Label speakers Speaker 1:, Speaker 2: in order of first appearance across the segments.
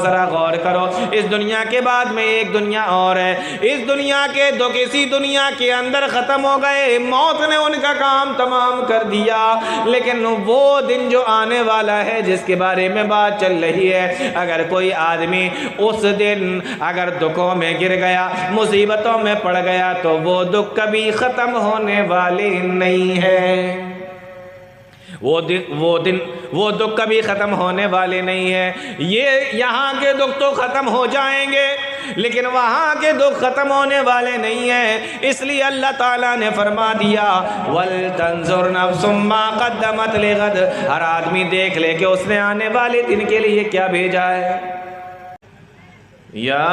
Speaker 1: ذرا غور کرو، اس دنیا کے بعد میں ایک دنیا اور ہے۔ اس دنیا کے دو کسی دنیا کے اندر ختم ہو گئے، موت نے ان کا کام تمام کر دیا، لیکن وہ دن جو آنے والا ہے جس کے بارے میں بات چل رہی ہے، اگر کوئی آدمی اس دن اگر دکھوں میں گر گیا، مصیبتوں میں پڑ گیا، تو وہ دکھ کبھی ختم ہونے والے نہیں ہے۔ وہ دکھ کبھی ختم ہونے والے نہیں ہیں۔ یہ یہاں کے دکھ تو ختم ہو جائیں گے، لیکن وہاں کے دکھ ختم ہونے والے نہیں ہیں۔ اس لیے اللہ تعالیٰ نے فرما دیا وَلْتَنْظُرْ نَفْسٌ مَّا قَدَّمَتْ لِغَدٍ، ہر آدمی دیکھ لے کہ اس نے آنے والے دن کے لیے کیا بھیجا ہے۔ یا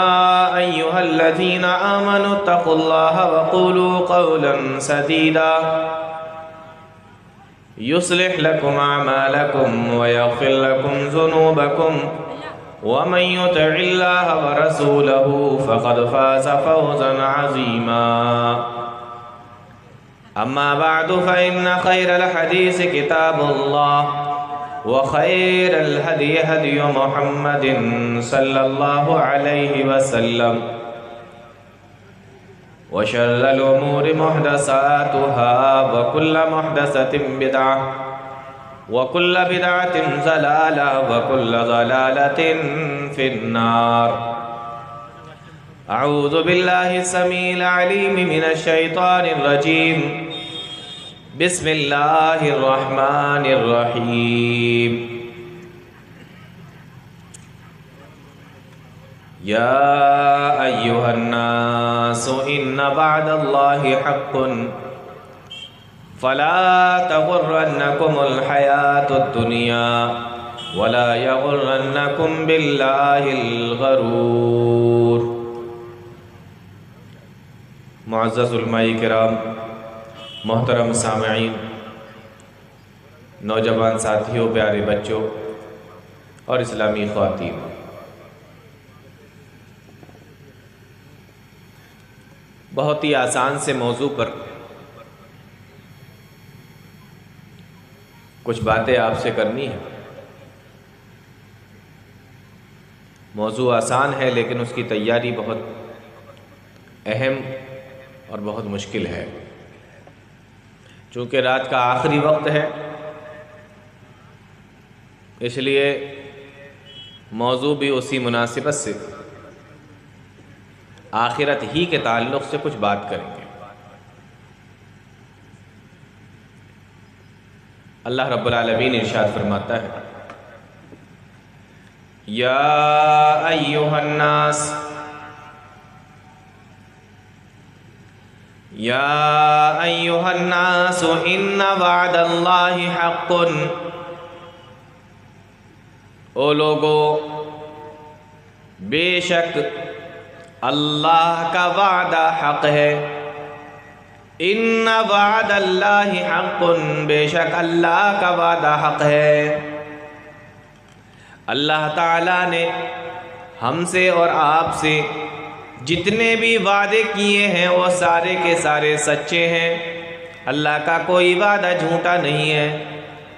Speaker 1: ایھا الذین آمنوا اتقوا اللہ وقولوا قولا سدیدا يصلح لكم أعمالكم ويغفر لكم ذنوبكم ومن يطع الله ورسوله فقد فاز فوزا عظيما أما بعد فإن خير الحديث كتاب الله وخير الهدي هدي محمد صلى الله عليه وسلم وشر الأمور محدثاتها وكل محدثة بدعة وكل بدعة ضلالة وكل ضلالة في النار۔ أعوذ بالله السميع العليم من الشيطان الرجيم، بسم الله الرحمن الرحيم۔ يا أيها الناس إن وعد الله حق فلا تغرنكم الحياة الدنيا ولا يغرنكم بالله الغرور۔ معزز علماء کرام، محترم سامعین، نوجوان ساتھیوں، پیارے بچوں اور اسلامی خواتین، بہت ہی آسان سے موضوع پر کچھ باتیں آپ سے کرنی ہیں۔ موضوع آسان ہے لیکن اس کی تیاری بہت اہم اور بہت مشکل ہے، چونکہ رات کا آخری وقت ہے، اس لیے موضوع بھی اسی مناسبت سے آخرت ہی کے تعلق سے کچھ بات کریں گے۔ اللہ رب العالمین ارشاد فرماتا ہے یا ایھا الناس، یا ایھا الناس ان وعد اللہ حق، او لوگو بے شک اللہ کا وعدہ حق ہے۔ ان وعد اللہ حق، بے شک اللہ کا وعدہ حق ہے۔ اللہ تعالیٰ نے ہم سے اور آپ سے جتنے بھی وعدے کیے ہیں وہ سارے کے سارے سچے ہیں۔ اللہ کا کوئی وعدہ جھوٹا نہیں ہے۔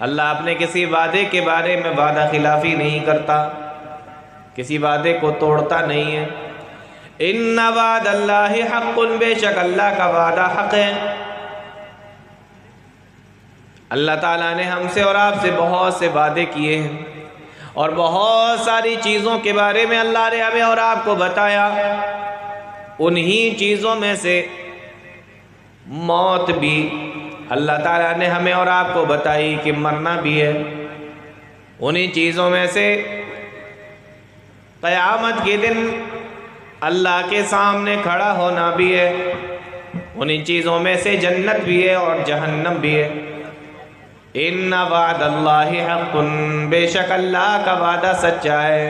Speaker 1: اللہ اپنے کسی وعدے کے بارے میں وعدہ خلافی نہیں کرتا، کسی وعدے کو توڑتا نہیں ہے۔ ان وعد اللہ حق، بے شک اللہ کا وعدہ حق ہے۔ اللہ تعالیٰ نے ہم سے اور آپ سے بہت سے وعدے کیے ہیں، اور بہت ساری چیزوں کے بارے میں اللہ نے ہمیں اور آپ کو بتایا۔ انہی چیزوں میں سے موت بھی اللہ تعالیٰ نے ہمیں اور آپ کو بتائی کہ مرنا بھی ہے۔ انہی چیزوں میں سے قیامت کے دن اللہ کے سامنے کھڑا ہونا بھی ہے۔ انہی چیزوں میں سے جنت بھی ہے اور جہنم بھی ہے۔ ان وعد اللہ حق، بے شک اللہ کا وعدہ سچا ہے۔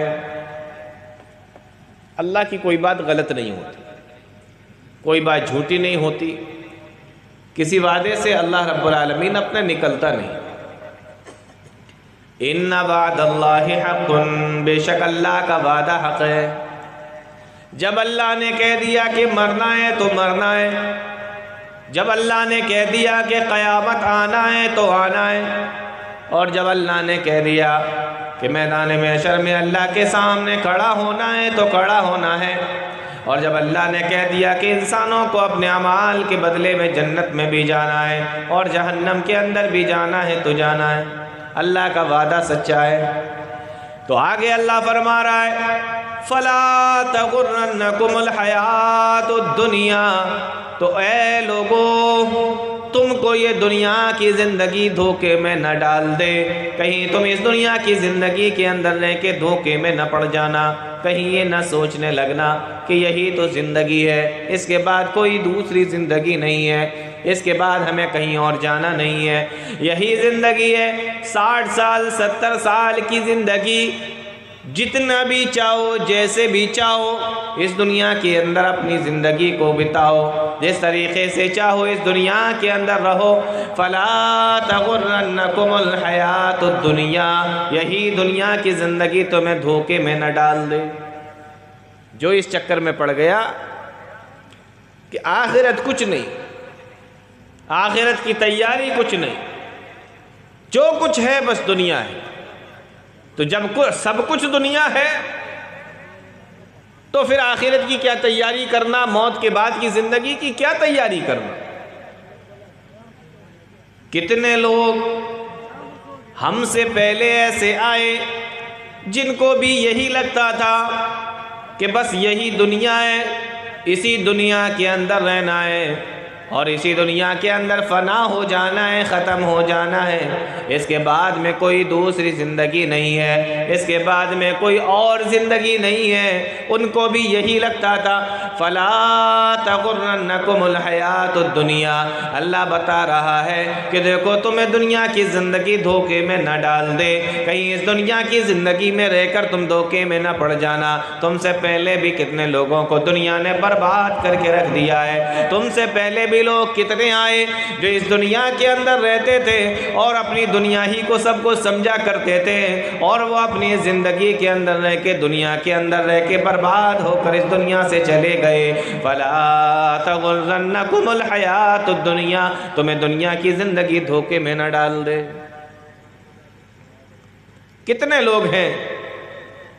Speaker 1: اللہ کی کوئی بات غلط نہیں ہوتی، کوئی بات جھوٹی نہیں ہوتی، کسی وعدے سے اللہ رب العالمین اپنا نکلتا نہیں۔ ان وعد اللہ حق، بے شک اللہ کا وعدہ حق ہے۔ جب اللہ نے کہہ دیا کہ مرنا ہے تو مرنا ہے، جب اللہ نے کہہ دیا کہ قیامت آنا ہے تو آنا ہے، اور جب اللہ نے کہہ دیا کہ میدان محشر میں اللہ کے سامنے کھڑا ہونا ہے تو کھڑا ہونا ہے، اور جب اللہ نے کہہ دیا کہ انسانوں کو اپنے اعمال کے بدلے میں جنت میں بھی جانا ہے اور جہنم کے اندر بھی جانا ہے تو جانا ہے، اللہ کا وعدہ سچا ہے۔ تو آگے اللہ فرما رہا ہے فَلَا تَغُرَّنَّكُمُ الْحَيَاةُ الدُّنْيَا، تو اے لوگو تم کو یہ دنیا کی زندگی دھوکے میں نہ ڈال دے، کہیں تم اس دنیا کی زندگی کے اندر رہ کے دھوکے میں نہ پڑ جانا، کہیں یہ نہ سوچنے لگنا کہ یہی تو زندگی ہے، اس کے بعد کوئی دوسری زندگی نہیں ہے، اس کے بعد ہمیں کہیں اور جانا نہیں ہے، یہی زندگی ہے۔ 60 سال 70 سال کی زندگی، جتنا بھی چاہو جیسے بھی چاہو اس دنیا کے اندر اپنی زندگی کو بتاؤ، جس طریقے سے چاہو اس دنیا کے اندر رہو۔ فَلَا تَغُرَّنَّكُمُ الْحَيَاةُ الدُّنْيَا، یہی دنیا کی زندگی تمہیں دھوکے میں نہ ڈال دے۔ جو اس چکر میں پڑ گیا کہ آخرت کچھ نہیں، آخرت کی تیاری کچھ نہیں، جو کچھ ہے بس دنیا ہے، تو جب سب کچھ دنیا ہے تو پھر آخرت کی کیا تیاری کرنا، موت کے بعد کی زندگی کی کیا تیاری کرنا۔ کتنے لوگ ہم سے پہلے ایسے آئے جن کو بھی یہی لگتا تھا کہ بس یہی دنیا ہے، اسی دنیا کے اندر رہنا ہے اور اسی دنیا کے اندر فنا ہو جانا ہے، ختم ہو جانا ہے، اس کے بعد میں کوئی دوسری زندگی نہیں ہے، اس کے بعد میں کوئی اور زندگی نہیں ہے۔ ان کو بھی یہی لگتا تھا۔ فَلَا تَغُرَّنَّكُمُ الْحَيَاةُ الدُّنْيَا، اللہ بتا رہا ہے کہ دیکھو تمہیں دنیا کی زندگی دھوکے میں نہ ڈال دے، کہیں اس دنیا کی زندگی میں رہ کر تم دھوکے میں نہ پڑ جانا۔ تم سے پہلے بھی کتنے لوگوں کو دنیا نے برباد کر کے رکھ دیا ہے، تم سے پہلے بھی لوگ کتنے آئے جو اس دنیا کے اندر رہتے تھے اور اپنی دنیا ہی کو سب کو سمجھا کرتے تھے، اور وہ اپنی زندگی کے اندر رہ کے دنیا کے اندر رہ کے برباد ہو کر اس دنیا سے چلے گئے۔ فَلَا تَغُرَّنَّكُمُ الْحَيَاةُ الدُّنْيَا، تمہیں دنیا کی زندگی دھوکے میں نہ ڈال دے۔ کتنے لوگ ہیں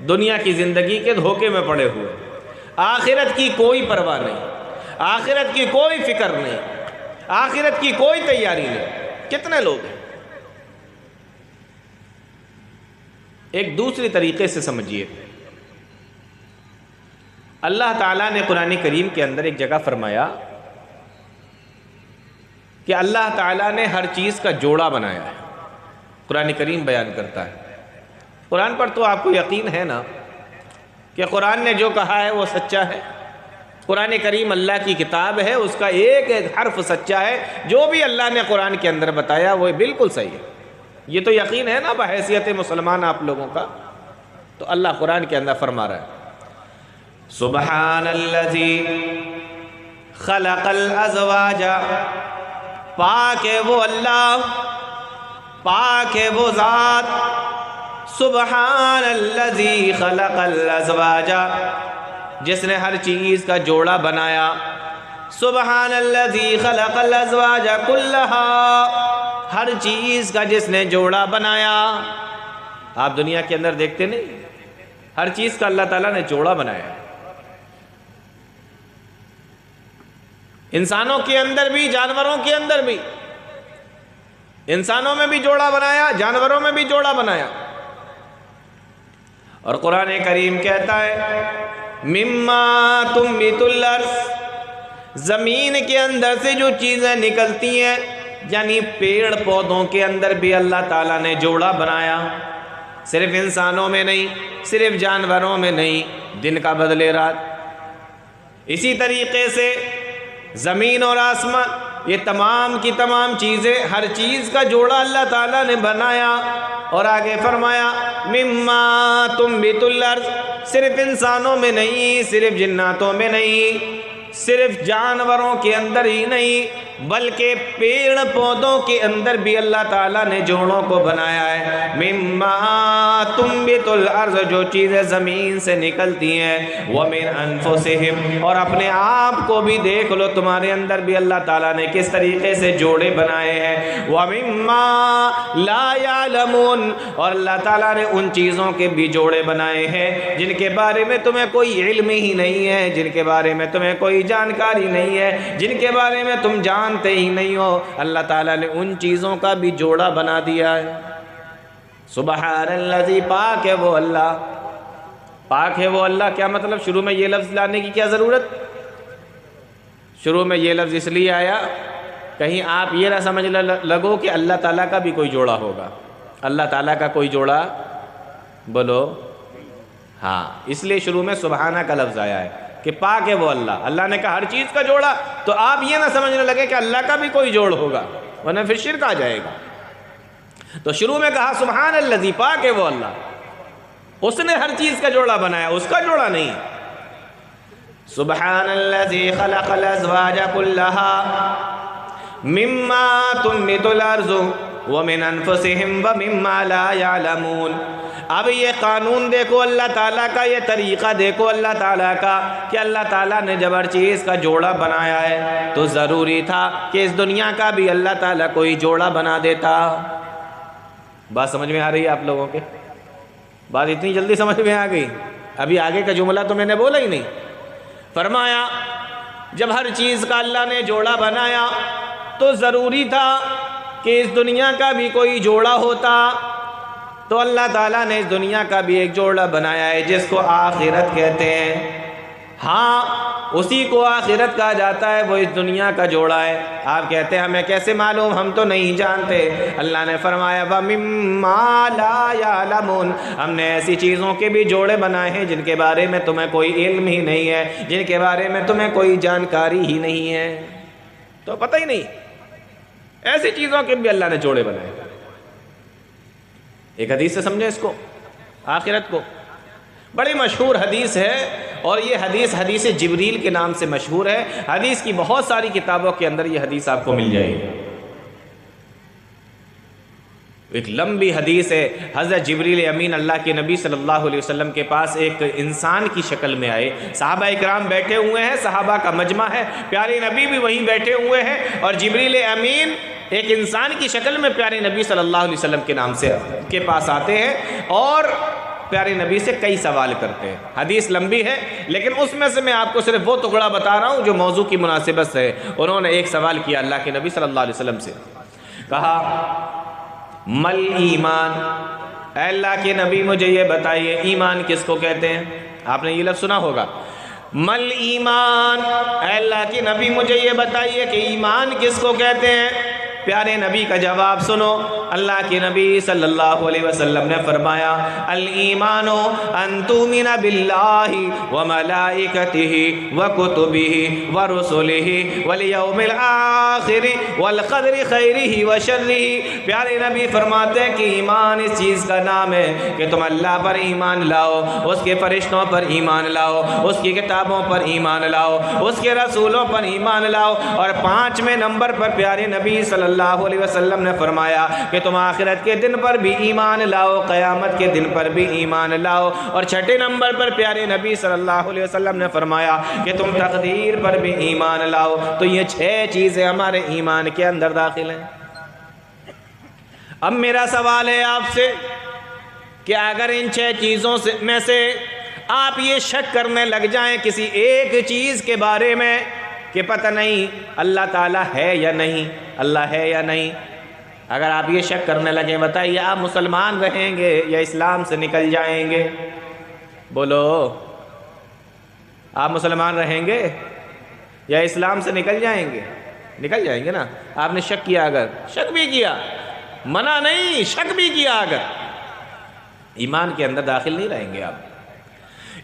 Speaker 1: دنیا کی زندگی کے دھوکے میں پڑے ہوئے، آخرت کی کوئی پرواہ نہیں، آخرت کی کوئی فکر نہیں، آخرت کی کوئی تیاری نہیں۔ کتنے لوگ ہیں؟ ایک دوسری طریقے سے سمجھیے، اللہ تعالیٰ نے قرآن کریم کے اندر ایک جگہ فرمایا کہ اللہ تعالیٰ نے ہر چیز کا جوڑا بنایا ہے۔ قرآن کریم بیان کرتا ہے، قرآن پر تو آپ کو یقین ہے نا کہ قرآن نے جو کہا ہے وہ سچا ہے۔ قرآن کریم اللہ کی کتاب ہے، اس کا ایک ایک حرف سچا ہے، جو بھی اللہ نے قرآن کے اندر بتایا وہ بالکل صحیح ہے۔ یہ تو یقین ہے نا بحیثیت مسلمان آپ لوگوں کا۔ تو اللہ قرآن کے اندر فرما رہا ہے سبحان الذی خلق الازواج، پاک ہے وہ اللہ، پاک ہے وہ ذات، سبحان الذی خلق الازواج، جس نے ہر چیز کا جوڑا بنایا۔ سبحان الذی خلق الازواج کلہا، ہر چیز کا جس نے جوڑا بنایا۔ آپ دنیا کے اندر دیکھتے نہیں، ہر چیز کا اللہ تعالیٰ نے جوڑا بنایا، انسانوں کے اندر بھی جانوروں کے اندر بھی، انسانوں میں بھی جوڑا بنایا، جانوروں میں بھی جوڑا بنایا۔ اور قرآن کریم کہتا ہے مما تنبت الارض، زمین کے اندر سے جو چیزیں نکلتی ہیں، یعنی پیڑ پودوں کے اندر بھی اللہ تعالیٰ نے جوڑا بنایا، صرف انسانوں میں نہیں، صرف جانوروں میں نہیں، دن کا بدلے رات۔ اسی طریقے سے زمین اور آسمان، یہ تمام کی تمام چیزیں، ہر چیز کا جوڑا اللہ تعالیٰ نے بنایا۔ اور آگے فرمایا مما تنبت الارض، صرف انسانوں میں نہیں، صرف جناتوں میں نہیں، صرف جانوروں کے اندر ہی نہیں، بلکہ پیڑ پودوں کے اندر بھی اللہ تعالیٰ نے جوڑوں کو بنایا ہے۔ مما تنبت الارض، جو چیزیں زمین سے نکلتی ہیں، ومن انفسہم، اور اپنے آپ کو بھی دیکھ لو، تمہارے اندر بھی اللہ تعالیٰ نے کس طریقے سے جوڑے بنائے ہیں۔ ومما لا یعلمون، اور اللہ تعالیٰ نے ان چیزوں کے بھی جوڑے بنائے ہیں جن کے بارے میں تمہیں کوئی علم ہی نہیں ہے، جن کے بارے میں تمہیں کوئی جانکاری نہیں ہے، جن کے بارے میں تم جانتے ہی نہیں ہو، اللہ تعالیٰ نے ان چیزوں کا بھی جوڑا بنا دیا ہے۔ سبحان الذی، پاک ہے وہ اللہ، پاک ہے وہ اللہ۔ کیا مطلب؟ شروع میں یہ لفظ لانے کی کیا ضرورت؟ شروع میں یہ لفظ اس لیے آیا کہیں آپ یہ نہ سمجھ لگو کہ اللہ تعالیٰ کا بھی کوئی جوڑا ہوگا۔ اللہ تعالیٰ کا کوئی جوڑا بولو ہاں، اس لیے شروع میں سبحانہ کا لفظ آیا ہے کہ پاک ہے وہ اللہ۔ اللہ نے کہا ہر چیز کا جوڑا، تو آپ یہ نہ سمجھنے لگے کہ اللہ کا بھی کوئی جوڑ ہوگا، ورنہ پھر شرک آ جائے گا۔ تو شروع میں کہا سبحان الذی، پاک ہے وہ اللہ، اس نے ہر چیز کا جوڑا بنایا، اس کا جوڑا نہیں۔ سبحان الذی خلق الازواج كلها مما تنبت الارض ومن انفسهم ومما لا يعلمون۔ اب یہ قانون دیکھو اللہ تعالیٰ کا، یہ طریقہ دیکھو اللہ تعالیٰ کا کہ اللہ تعالیٰ نے جب ہر چیز کا جوڑا بنایا ہے تو ضروری تھا کہ اس دنیا کا بھی اللہ تعالیٰ کوئی جوڑا بنا دیتا۔ بات سمجھ میں آ رہی ہے آپ لوگوں کے؟ بات اتنی جلدی سمجھ میں آ گئی؟ ابھی آگے کا جملہ تو میں نے بولا ہی نہیں۔ فرمایا جب ہر چیز کا اللہ نے جوڑا بنایا تو ضروری تھا کہ اس دنیا کا بھی کوئی جوڑا ہوتا، تو اللہ تعالیٰ نے اس دنیا کا بھی ایک جوڑا بنایا ہے جس کو آخرت کہتے ہیں۔ ہاں، اسی کو آخرت کہا جاتا ہے، وہ اس دنیا کا جوڑا ہے۔ آپ کہتے ہیں ہمیں کیسے معلوم، ہم تو نہیں جانتے۔ اللہ نے فرمایا وَمِمَّا لَا يَعْلَمُونَ، ہم نے ایسی چیزوں کے بھی جوڑے بنائے ہیں جن کے بارے میں تمہیں کوئی علم ہی نہیں ہے، جن کے بارے میں تمہیں کوئی جانکاری ہی نہیں ہے، تو پتہ ہی نہیں، ایسی چیزوں کے بھی اللہ نے جوڑے بنائے۔ ایک حدیث سے سمجھیں اس کو، آخرت کو، بڑی مشہور حدیث ہے، اور یہ حدیث حدیث جبریل کے نام سے مشہور ہے۔ حدیث کی بہت ساری کتابوں کے اندر یہ حدیث آپ کو مل جائے گی۔ ایک لمبی حدیث ہے، حضرت جبریل امین اللہ کے نبی صلی اللہ علیہ وسلم کے پاس ایک انسان کی شکل میں آئے۔ صحابہ اکرام بیٹھے ہوئے ہیں، صحابہ کا مجمع ہے، پیارے نبی بھی وہیں بیٹھے ہوئے ہیں، اور جبریل امین ایک انسان کی شکل میں پیارے نبی صلی اللہ علیہ وسلم کے نام سے کے پاس آتے ہیں اور پیارے نبی سے کئی سوال کرتے ہیں۔ حدیث لمبی ہے، لیکن اس میں سے میں آپ کو صرف وہ ٹکڑا بتا رہا ہوں جو موضوع کی مناسبت سے ہے۔ انہوں نے ایک سوال کیا اللہ کے نبی صلی اللہ علیہ وسلم سے، کہا مل ایمان، اے اللہ کے نبی مجھے یہ بتائیے ایمان کس کو کہتے ہیں؟ آپ نے یہ لفظ سنا ہوگا، مل ایمان، اے اللہ کے نبی مجھے یہ بتائیے کہ ایمان کس کو کہتے ہیں؟ پیارے نبی کا جواب سنو، اللہ کے نبی صلی اللہ علیہ وسلم نے فرمایا الایمان ان تؤمن باللہ وملائکتہ وکتبہ ورسلہ والیوم الآخر والقدر خیرہ وشرہ۔ پیارے نبی فرماتے ہیں کہ ایمان اس چیز کا نام ہے کہ تم اللہ پر ایمان لاؤ، اس کے فرشتوں پر ایمان لاؤ، اس کی کتابوں پر ایمان لاؤ، اس کے رسولوں پر ایمان لاؤ، اور 5ویں نمبر پر پیارے نبی صلی اللہ علیہ وسلم نے فرمایا کہ تم آخرت کے دن پر بھی ایمان لاؤ، قیامت کے دن پر بھی ایمان لاؤ، اور 6 نمبر پر پیارے نبی صلی اللہ علیہ وسلم نے فرمایا کہ تم تقدیر پر بھی ایمان لاؤ۔ تو یہ 6 چیزیں ہمارے ایمان کے اندر داخل ہیں۔ اب میرا سوال ہے آپ سے کہ اگر ان 6 چیزوں میں سے آپ یہ شک کرنے لگ جائیں کسی ایک چیز کے بارے میں کہ پتہ نہیں اللہ تعالیٰ ہے یا نہیں، اللہ ہے یا نہیں، اگر آپ یہ شک کرنے لگیں، بتائیے آپ مسلمان رہیں گے یا اسلام سے نکل جائیں گے؟ بولو، آپ مسلمان رہیں گے یا اسلام سے نکل جائیں گے؟ نکل جائیں گے نا۔ آپ نے شک کیا، اگر شک بھی کیا، منع نہیں، شک بھی کیا، اگر ایمان کے اندر داخل نہیں رہیں گے آپ۔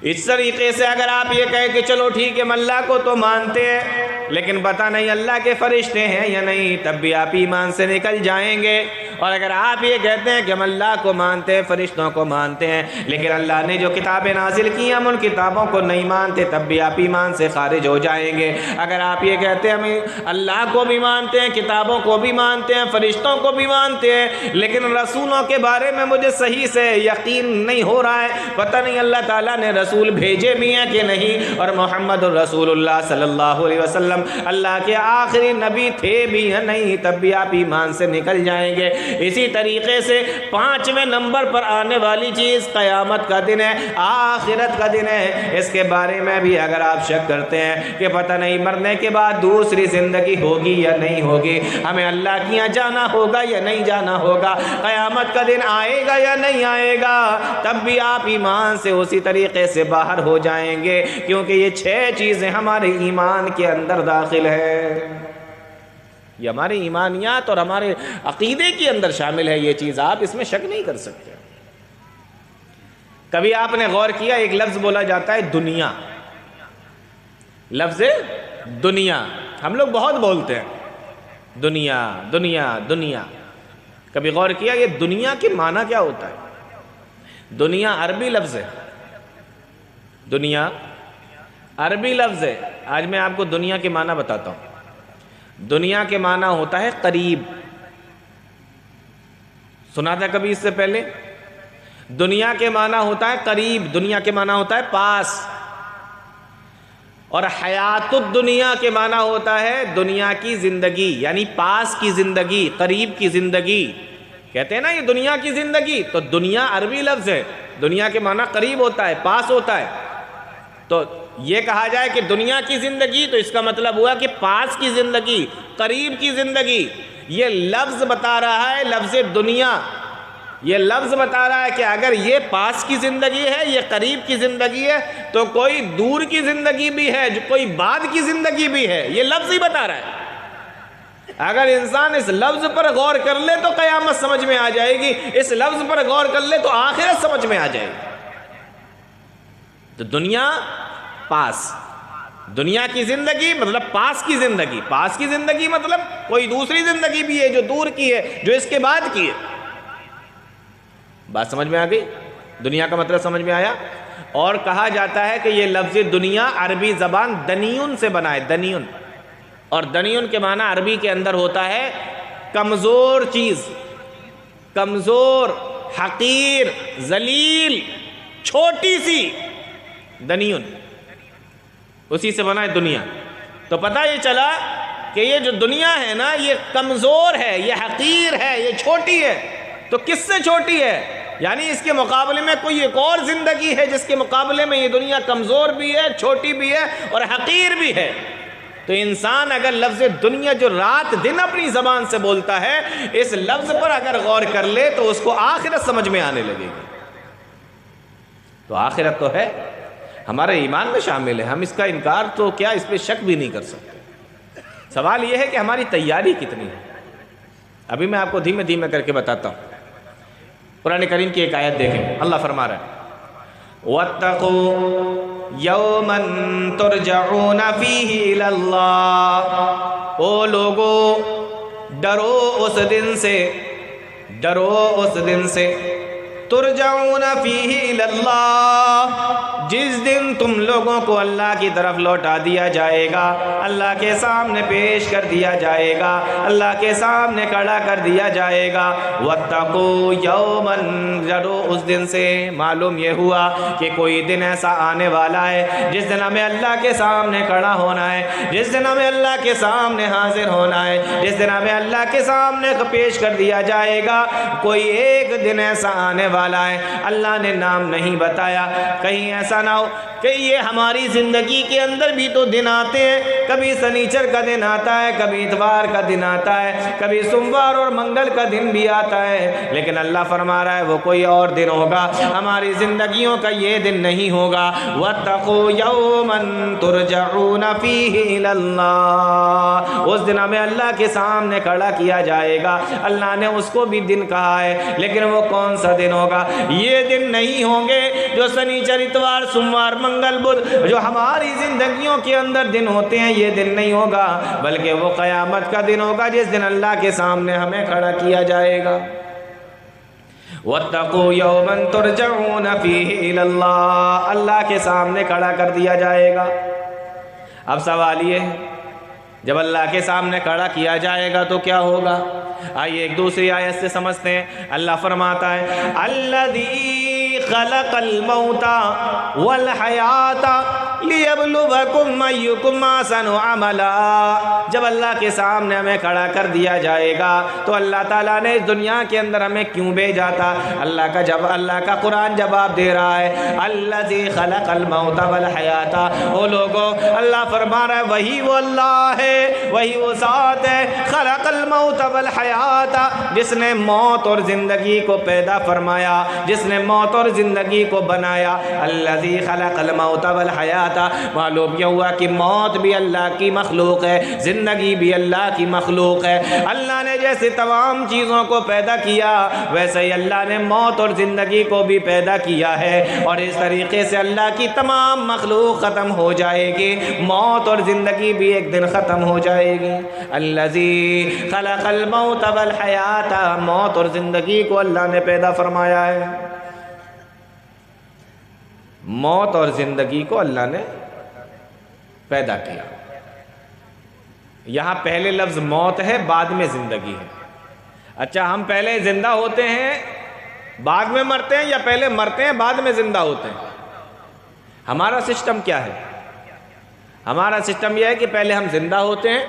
Speaker 1: اس طریقے سے اگر آپ یہ کہیں کہ چلو ٹھیک ہے، ہم اللہ کو تو مانتے ہیں لیکن پتہ نہیں اللہ کے فرشتے ہیں یا نہیں، تب بھی آپ ایمان سے نکل جائیں گے۔ اور اگر آپ یہ کہتے ہیں کہ ہم اللہ کو مانتے ہیں، فرشتوں کو مانتے ہیں، لیکن اللہ نے جو کتابیں نازل کی ہم ان کتابوں کو نہیں مانتے، تب بھی آپ ایمان سے خارج ہو جائیں گے۔ اگر آپ یہ کہتے ہیں ہم اللہ کو بھی مانتے ہیں، کتابوں کو بھی مانتے ہیں، فرشتوں کو بھی مانتے ہیں، لیکن رسولوں کے بارے میں مجھے صحیح سے یقین نہیں ہو رہا ہے، پتہ نہیں اللہ تعالیٰ نے رسول بھیجے بھی ہیں کہ نہیں، اور محمد الرسول اللہ صلی اللہ علیہ وسلم اللہ کے آخری نبی تھے بھی یا نہیں، تب بھی آپ ایمان سے نکل جائیں گے۔ اسی طریقے سے 5ویں نمبر پر آنے والی چیز قیامت کا دن ہے، آخرت کا دن ہے۔ اس کے بارے میں بھی اگر آپ شک کرتے ہیں کہ پتہ نہیں مرنے کے بعد دوسری زندگی ہوگی یا نہیں ہوگی، ہمیں اللہ کے یہاں جانا ہوگا یا نہیں جانا ہوگا، قیامت کا دن آئے گا یا نہیں آئے گا، تب بھی آپ ایمان سے اسی طریقے سے باہر ہو جائیں گے، کیونکہ یہ 6 چیزیں ہمارے ایمان کے اندر داخل ہے، یہ ہمارے ایمانیات اور ہمارے عقیدے کے اندر شامل ہے یہ چیز، آپ اس میں شک نہیں کر سکتے۔ کبھی آپ نے غور کیا ایک لفظ بولا جاتا ہے دنیا، لفظ دنیا ہم لوگ بہت بولتے ہیں، دنیا دنیا دنیا، کبھی غور کیا یہ دنیا کے معنی کیا ہوتا ہے؟ دنیا عربی لفظ ہے، دنیا عربی لفظ ہے۔ آج میں آپ کو دنیا کے معنی بتاتا ہوں۔ دنیا کے معنی ہوتا ہے قریب، سنا تھا کبھی اس سے پہلے؟ دنیا کے معنی ہوتا ہے قریب، دنیا کے معنی ہوتا ہے پاس، اور حیات الدنیا کے معنی ہوتا ہے دنیا کی زندگی، یعنی پاس کی زندگی، قریب کی زندگی۔ کہتے ہیں نا یہ دنیا کی زندگی، تو دنیا عربی لفظ ہے، دنیا کے معنی قریب ہوتا ہے، پاس ہوتا ہے۔ تو یہ کہا جائے کہ دنیا کی زندگی تو اس کا مطلب ہوا کہ پاس کی زندگی، قریب کی زندگی۔ یہ لفظ بتا رہا ہے، لفظ دنیا یہ لفظ بتا رہا ہے کہ اگر یہ پاس کی زندگی ہے، یہ قریب کی زندگی ہے، تو کوئی دور کی زندگی بھی ہے، جو کوئی بعد کی زندگی بھی ہے، یہ لفظ ہی بتا رہا ہے۔ اگر انسان اس لفظ پر غور کر لے تو قیامت سمجھ میں آ جائے گی، اس لفظ پر غور کر لے تو آخرت سمجھ میں آ جائے گی۔ تو دنیا پاس، دنیا کی زندگی مطلب پاس کی زندگی، پاس کی زندگی مطلب کوئی دوسری زندگی بھی ہے جو دور کی ہے، جو اس کے بعد کی ہے۔ بات سمجھ میں آ گئی؟ دنیا کا مطلب سمجھ میں آیا؟ اور کہا جاتا ہے کہ یہ لفظ دنیا عربی زبان دنیون سے بنا ہے، دنیون، اور دنیون کے معنی عربی کے اندر ہوتا ہے کمزور چیز، کمزور، حقیر، ذلیل، چھوٹی سی، دنیون، اسی سے بنا ہے دنیا۔ تو پتہ یہ چلا کہ یہ جو دنیا ہے نا یہ کمزور ہے، یہ حقیر ہے، یہ چھوٹی ہے۔ تو کس سے چھوٹی ہے؟ یعنی اس کے مقابلے میں کوئی ایک اور زندگی ہے جس کے مقابلے میں یہ دنیا کمزور بھی ہے، چھوٹی بھی ہے اور حقیر بھی ہے۔ تو انسان اگر لفظ دنیا جو رات دن اپنی زبان سے بولتا ہے، اس لفظ پر اگر غور کر لے تو اس کو آخرت سمجھ میں آنے لگے گی۔ تو آخرت تو ہے، ہمارے ایمان میں شامل ہے، ہم اس کا انکار تو کیا، اس پہ شک بھی نہیں کر سکتے۔ سوال یہ ہے کہ ہماری تیاری کتنی ہے۔ ابھی میں آپ کو دھیمے دھیمے کر کے بتاتا ہوں۔ قرآن کریم کی ایک آیت دیکھیں، اللہ فرما رہا ہے وَاتَّقُوا يَوْمًا تُرْجَعُونَ فِيهِ إِلَى اللَّهِ، او لوگو ڈرو اس دن سے، ڈرو اس دن سے، ترجعون فیہ الی اللہ، جس دن تم لوگوں کو اللہ کی طرف لوٹا دیا جائے گا، اللہ کے سامنے پیش کر دیا جائے گا، اللہ کے سامنے کھڑا کر دیا جائے گا۔ واتقوا یوما، ڈرو اس دن سے۔ معلوم یہ ہوا کہ کوئی دن ایسا آنے والا ہے جس دن ہمیں اللہ کے سامنے کھڑا ہونا ہے، جس دن ہمیں اللہ کے سامنے حاضر ہونا ہے، جس دن ہمیں اللہ کے سامنے پیش کر دیا جائے گا۔ کوئی ایک دن ایسا آنے والا ہے، اللہ نے نام نہیں بتایا، کہیں ایسا نہ ہو کہ یہ ہماری زندگی کے اندر بھی تو دن آتے ہیں، کبھی سنیچر کا دن آتا ہے، کبھی اتوار کا دن آتا ہے، کبھی سوموار اور منگل کا دن بھی آتا ہے، لیکن اللہ فرما رہا ہے وہ کوئی اور دن ہوگا، ہماری زندگیوں کا یہ دن نہیں ہوگا۔ وَاتَّقُوا يَوْمًا تُرْجَعُونَ فِيهِ إِلَى اللَّهِ، اس دن ہمیں اللہ کے سامنے کھڑا کیا جائے گا۔ اللہ نے اس کو بھی دن کہا ہے، لیکن وہ کون سا دن ہوگا؟ یہ دن نہیں ہوں گے جو سنیچر اتوار سوموار منگل بدھ جو ہماری زندگیوں کے اندر دن ہوتے ہیں، یہ دن نہیں ہوگا، بلکہ وہ قیامت کا دن ہوگا جس دن اللہ کے سامنے ہمیں کھڑا کیا جائے گا۔ وَاتَّقُوا يَوْمًا تُرْجَعُونَ فِيهِ إِلَى اللَّهِ، اللہ کے سامنے کھڑا کر دیا جائے گا۔ اب سوال یہ ہے جب اللہ کے سامنے کھڑا کیا جائے گا تو کیا ہوگا؟ آئیے ایک دوسری آیت سے سمجھتے ہیں۔ اللہ فرماتا ہے الذی خلق الموت والحیات لیبلوکم ایکم احسن عملا۔ جب اللہ کے سامنے ہمیں کھڑا کر دیا جائے گا تو اللہ تعالیٰ نے اس دنیا کے اندر ہمیں کیوں بھیجا تھا؟ اللہ کا قرآن جواب دے رہا ہے الذی خلق الموت والحیات۔ او لوگو، اللہ فرما رہا ہے وہی وہ اللہ ہے، وہی وہ ذات ہے خلق الموت والحیات، جس نے موت اور زندگی کو پیدا فرمایا، جس نے موت اور زندگی کو بنایا۔ الذی خلق الموت والحیات، معلوم یہ ہوا کہ موت بھی اللہ کی مخلوق ہے، زندگی بھی اللہ کی مخلوق ہے۔ اللہ نے جیسے تمام چیزوں کو پیدا کیا ویسے ہی اللہ نے موت اور زندگی کو بھی پیدا کیا ہے، اور اس طریقے سے اللہ کی تمام مخلوق ختم ہو جائے گی، موت اور زندگی بھی ایک دن ختم ہو جائے گی۔ الذی خلق الموت والحیات، موت اور زندگی کو اللہ نے پیدا فرمایا ہے، موت اور زندگی کو اللہ نے پیدا کیا۔ یہاں پہلے لفظ موت ہے، بعد میں زندگی ہے۔ اچھا، ہم پہلے زندہ ہوتے ہیں بعد میں مرتے ہیں، یا پہلے مرتے ہیں بعد میں زندہ ہوتے ہیں؟ ہمارا سسٹم کیا ہے؟ ہمارا سسٹم یہ ہے کہ پہلے ہم زندہ ہوتے ہیں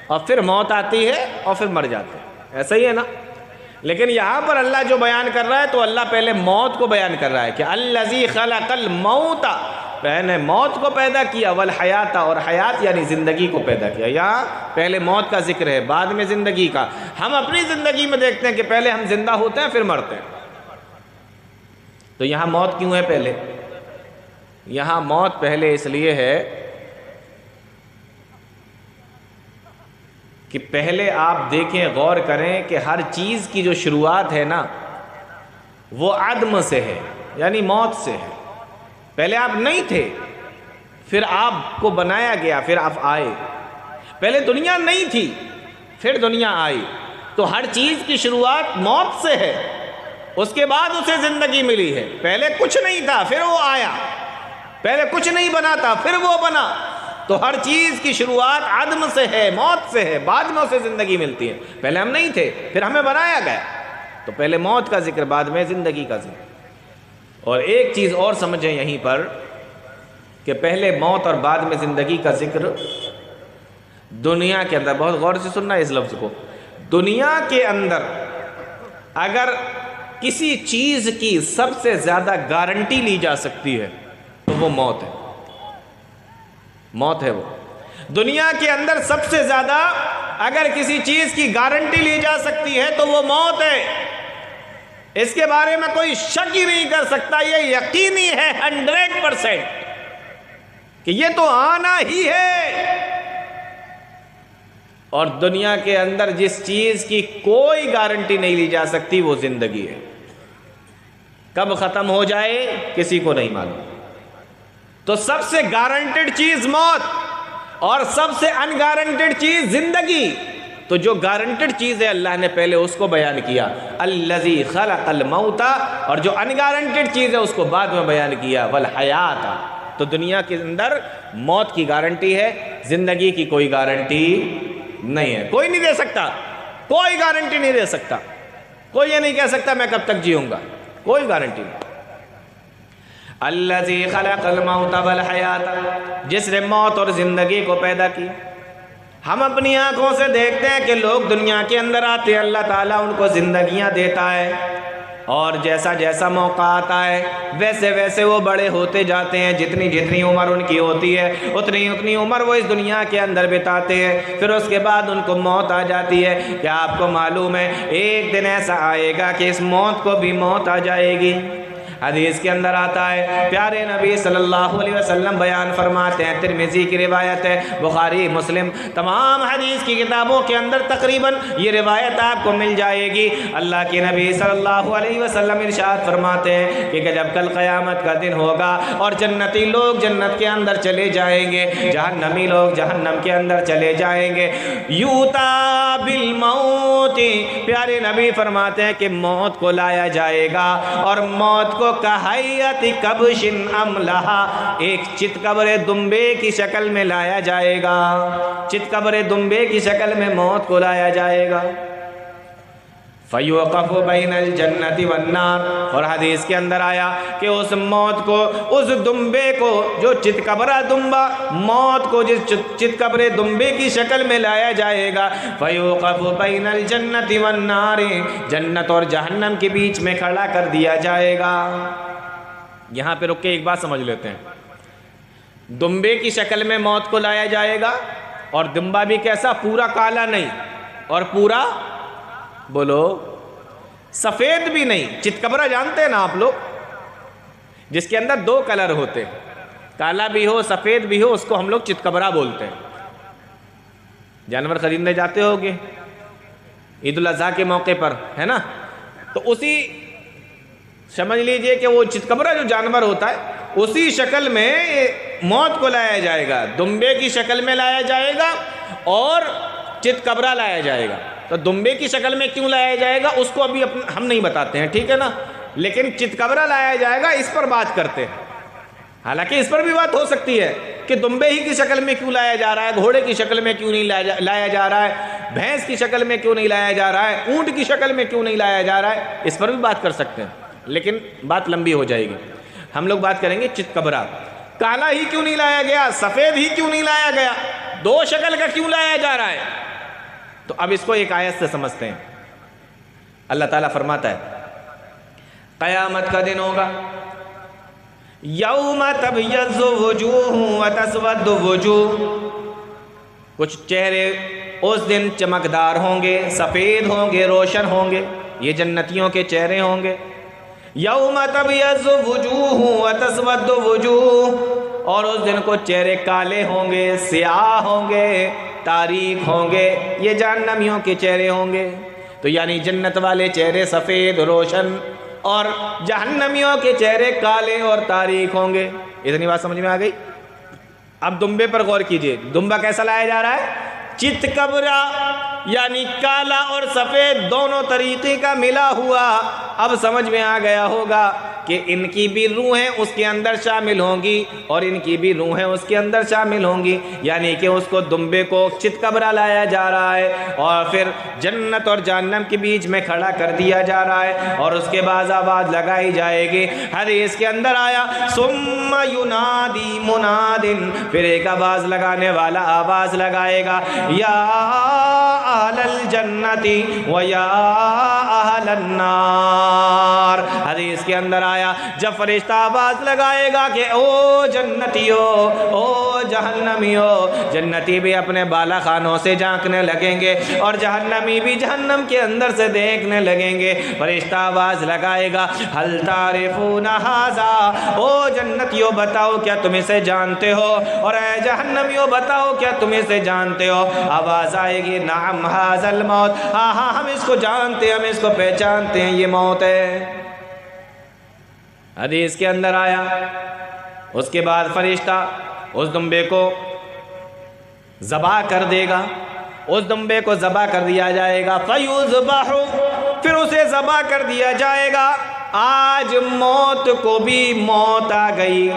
Speaker 1: اور پھر موت آتی ہے اور پھر مر جاتے ہیں، ایسا ہی ہے نا؟ لیکن یہاں پر اللہ جو بیان کر رہا ہے تو اللہ پہلے موت کو بیان کر رہا ہے کہ الذی خلق الموت، پہلے موت کو پیدا کیا، والحیات، اور حیات یعنی زندگی کو پیدا کیا۔ یہاں پہلے موت کا ذکر ہے، بعد میں زندگی کا۔ ہم اپنی زندگی میں دیکھتے ہیں کہ پہلے ہم زندہ ہوتے ہیں پھر مرتے ہیں، تو یہاں موت کیوں ہے پہلے؟ یہاں موت پہلے اس لیے ہے کہ پہلے آپ دیکھیں، غور کریں کہ ہر چیز کی جو شروعات ہے نا وہ عدم سے ہے، یعنی موت سے ہے۔ پہلے آپ نہیں تھے، پھر آپ کو بنایا گیا، پھر آپ آئے۔ پہلے دنیا نہیں تھی، پھر دنیا آئی، تو ہر چیز کی شروعات موت سے ہے، اس کے بعد اسے زندگی ملی ہے۔ پہلے کچھ نہیں تھا پھر وہ آیا، پہلے کچھ نہیں بنا تھا پھر وہ بنا، تو ہر چیز کی شروعات عدم سے ہے، موت سے ہے، بعد میں اسے زندگی ملتی ہے۔ پہلے ہم نہیں تھے پھر ہمیں بنایا گیا، تو پہلے موت کا ذکر بعد میں زندگی کا ذکر۔ اور ایک چیز اور سمجھیں یہیں پر کہ پہلے موت اور بعد میں زندگی کا ذکر دنیا کے اندر، بہت غور سے سننا اس لفظ کو، دنیا کے اندر اگر کسی چیز کی سب سے زیادہ گارنٹی لی جا سکتی ہے تو وہ موت ہے، موت ہے وہ۔ دنیا کے اندر سب سے زیادہ اگر کسی چیز کی گارنٹی لی جا سکتی ہے تو وہ موت ہے، اس کے بارے میں کوئی شک ہی نہیں کر سکتا، یہ یقینی ہے 100% کہ یہ تو آنا ہی ہے۔ اور دنیا کے اندر جس چیز کی کوئی گارنٹی نہیں لی جا سکتی وہ زندگی ہے، کب ختم ہو جائے کسی کو نہیں معلوم۔ تو سب سے گارنٹیڈ چیز موت اور سب سے ان گارنٹیڈ چیز زندگی، تو جو گارنٹیڈ چیز ہے اللہ نے پہلے اس کو بیان کیا الذی خلق الموت، اور جو ان گارنٹیڈ چیز ہے اس کو بعد میں بیان کیا والحیات۔ تو دنیا کے اندر موت کی گارنٹی ہے، زندگی کی کوئی گارنٹی نہیں ہے، کوئی نہیں دے سکتا، کوئی گارنٹی نہیں دے سکتا، کوئی یہ نہیں کہہ سکتا میں کب تک جیوں گا، کوئی گارنٹی نہیں۔ الذی خلق الموت والحیات، جس نے موت اور زندگی کو پیدا کی۔ ہم اپنی آنکھوں سے دیکھتے ہیں کہ لوگ دنیا کے اندر آتے ہیں، اللہ تعالیٰ ان کو زندگیاں دیتا ہے، اور جیسا جیسا موقع آتا ہے ویسے ویسے وہ بڑے ہوتے جاتے ہیں، جتنی جتنی عمر ان کی ہوتی ہے اتنی اتنی عمر وہ اس دنیا کے اندر بتاتے ہیں، پھر اس کے بعد ان کو موت آ جاتی ہے۔ کیا آپ کو معلوم ہے ایک دن ایسا آئے گا کہ اس موت کو بھی موت آ جائے گی؟ حدیث کے اندر آتا ہے، پیارے نبی صلی اللہ علیہ وسلم بیان فرماتے ہیں، ترمذی کی روایت ہے، بخاری مسلم تمام حدیث کی کتابوں کے اندر تقریباً یہ روایت آپ کو مل جائے گی۔ اللہ کے نبی صلی اللہ علیہ وسلم ارشاد فرماتے ہیں کہ جب کل قیامت کا دن ہوگا اور جنتی لوگ جنت کے اندر چلے جائیں گے، جہنمی لوگ جہنم کے اندر چلے جائیں گے، یوتا بالموت، پیارے نبی فرماتے ہیں کہ موت کو لایا جائے گا، اور موت کو کہیت کبش املہا، ایک چتکبر دمبے کی شکل میں لایا جائے گا، چتکبر دمبے کی شکل میں موت کو لایا جائے گا۔ فَيُوقَفُ بَيْنَ الْجَنَّةِ وَالنَّارِ، اور حدیث کے اندر آیا کہ اس موت کو، اس دمبے کو، جو چتکبرہ دمبا، موت کو جس چتکبرے دمبے کی شکل میں لایا جائے گا، فَيُوقَفُ بَيْنَ الْجَنَّةِ وَالنَّارِ، جنت اور جہنم کے بیچ میں کھڑا کر دیا جائے گا۔ یہاں پہ رک کے ایک بات سمجھ لیتے ہیں، دمبے کی شکل میں موت کو لایا جائے گا، اور دمبا بھی کیسا؟ پورا کالا نہیں اور پورا، بولو، سفید بھی نہیں۔ چتکبرہ جانتے ہیں نا آپ لوگ، جس کے اندر دو کلر ہوتے ہیں، کالا بھی ہو سفید بھی ہو، اس کو ہم لوگ چتکبرہ بولتے ہیں۔ جانور خریدنے جاتے ہوگے عید الاضحیٰ کے موقع پر، ہے نا، تو اسی سمجھ لیجئے کہ وہ چتکبرہ جو جانور ہوتا ہے اسی شکل میں موت کو لایا جائے گا، دمبے کی شکل میں لایا جائے گا اور چتکبرہ لایا جائے گا۔ تو دمبے کی شکل میں کیوں لایا جائے گا اس کو ابھی ہم نہیں بتاتے ہیں، ٹھیک ہے نا، لیکن چتکبرہ لایا جائے گا اس پر بات کرتے ہیں۔ حالانکہ اس پر بھی بات ہو سکتی ہے کہ دمبے ہی کی شکل میں کیوں لایا جا رہا ہے، گھوڑے کی شکل میں کیوں نہیں لایا جا رہا ہے، بھینس کی شکل میں کیوں نہیں لایا جا رہا ہے، اونٹ کی شکل میں کیوں نہیں لایا جا رہا ہے، اس پر بھی بات کر سکتے ہیں، لیکن بات لمبی ہو جائے گی۔ ہم لوگ بات کریں گے چتکبرہ، کالا ہی کیوں نہیں لایا گیا، سفید ہی کیوں نہیں لایا گیا، دو شکل کا کیوں لایا جا رہا ہے؟ تو اب اس کو ایک آیت سے سمجھتے ہیں۔ اللہ تعالیٰ فرماتا ہے قیامت کا دن ہوگا، یوم تبیض وجوہ وتسود وجوہ، کچھ چہرے اس دن چمکدار ہوں گے، سفید ہوں گے، روشن ہوں گے، یہ جنتیوں کے چہرے ہوں گے۔ یوم تبیض وجوہ وتسود وجوہ، اور اس دن کو چہرے کالے ہوں گے، سیاہ ہوں گے، تاریک ہوں گے، یہ جہنمیوں کے چہرے ہوں گے۔ تو یعنی جنت والے چہرے سفید روشن اور جہنمیوں کے چہرے کالے اور تاریک ہوں گے۔ اتنی بات سمجھ میں آ گئی؟ اب دمبے پر غور کیجئے، دمبا کیسا لایا جا رہا ہے؟ چتکبرہ، یعنی کالا اور سفید دونوں طریقے کا ملا ہوا۔ اب سمجھ میں آ گیا ہوگا کہ ان کی بھی روحیں اس کے اندر شامل ہوں گی اور ان کی بھی روحیں اس کے اندر شامل ہوں گی، یعنی کہ اس کو دمبے کو چتکبرہ لایا جا رہا ہے اور پھر جنت اور جہنم کے بیچ میں کھڑا کر دیا جا رہا ہے، اور اس کے بعد آواز لگائی جائے گی۔ حدیث کے اندر آیا ثم ینادی مناد، پھر ایک آواز لگانے والا آواز لگائے گا، یا اہل الجنت و یا اہل النار۔ حدیث کے اندر آیا جب فرشتہ آواز لگائے گا کہ او جنتیو، او جہنمیو، جنتی بھی اپنے بالا خانوں سے جھانکنے لگیں گے اور جہنمی بھی جہنم کے اندر سے دیکھنے لگیں گے۔ فرشتہ آواز لگائے گا هل تعرفون هذا، او جنتیو بتاؤ کیا تم اسے جانتے ہو، اور اے جہنمیو بتاؤ کیا تم اسے جانتے ہو۔ آواز آئے گی نعم ھذا الموت، ہاں ہاں ہم اس کو جانتے ہیں، ہم اس کو پہچانتے ہیں، یہ موت ہے۔ حدیث کے اندر آیا اس کے بعد فرشتہ اس دمبے کو ذبح کر دے گا، اس دمبے کو ذبح کر دیا جائے گا، فیذبح، پھر اسے ذبح کر دیا جائے گا۔ آج موت کو بھی موت آ گئی،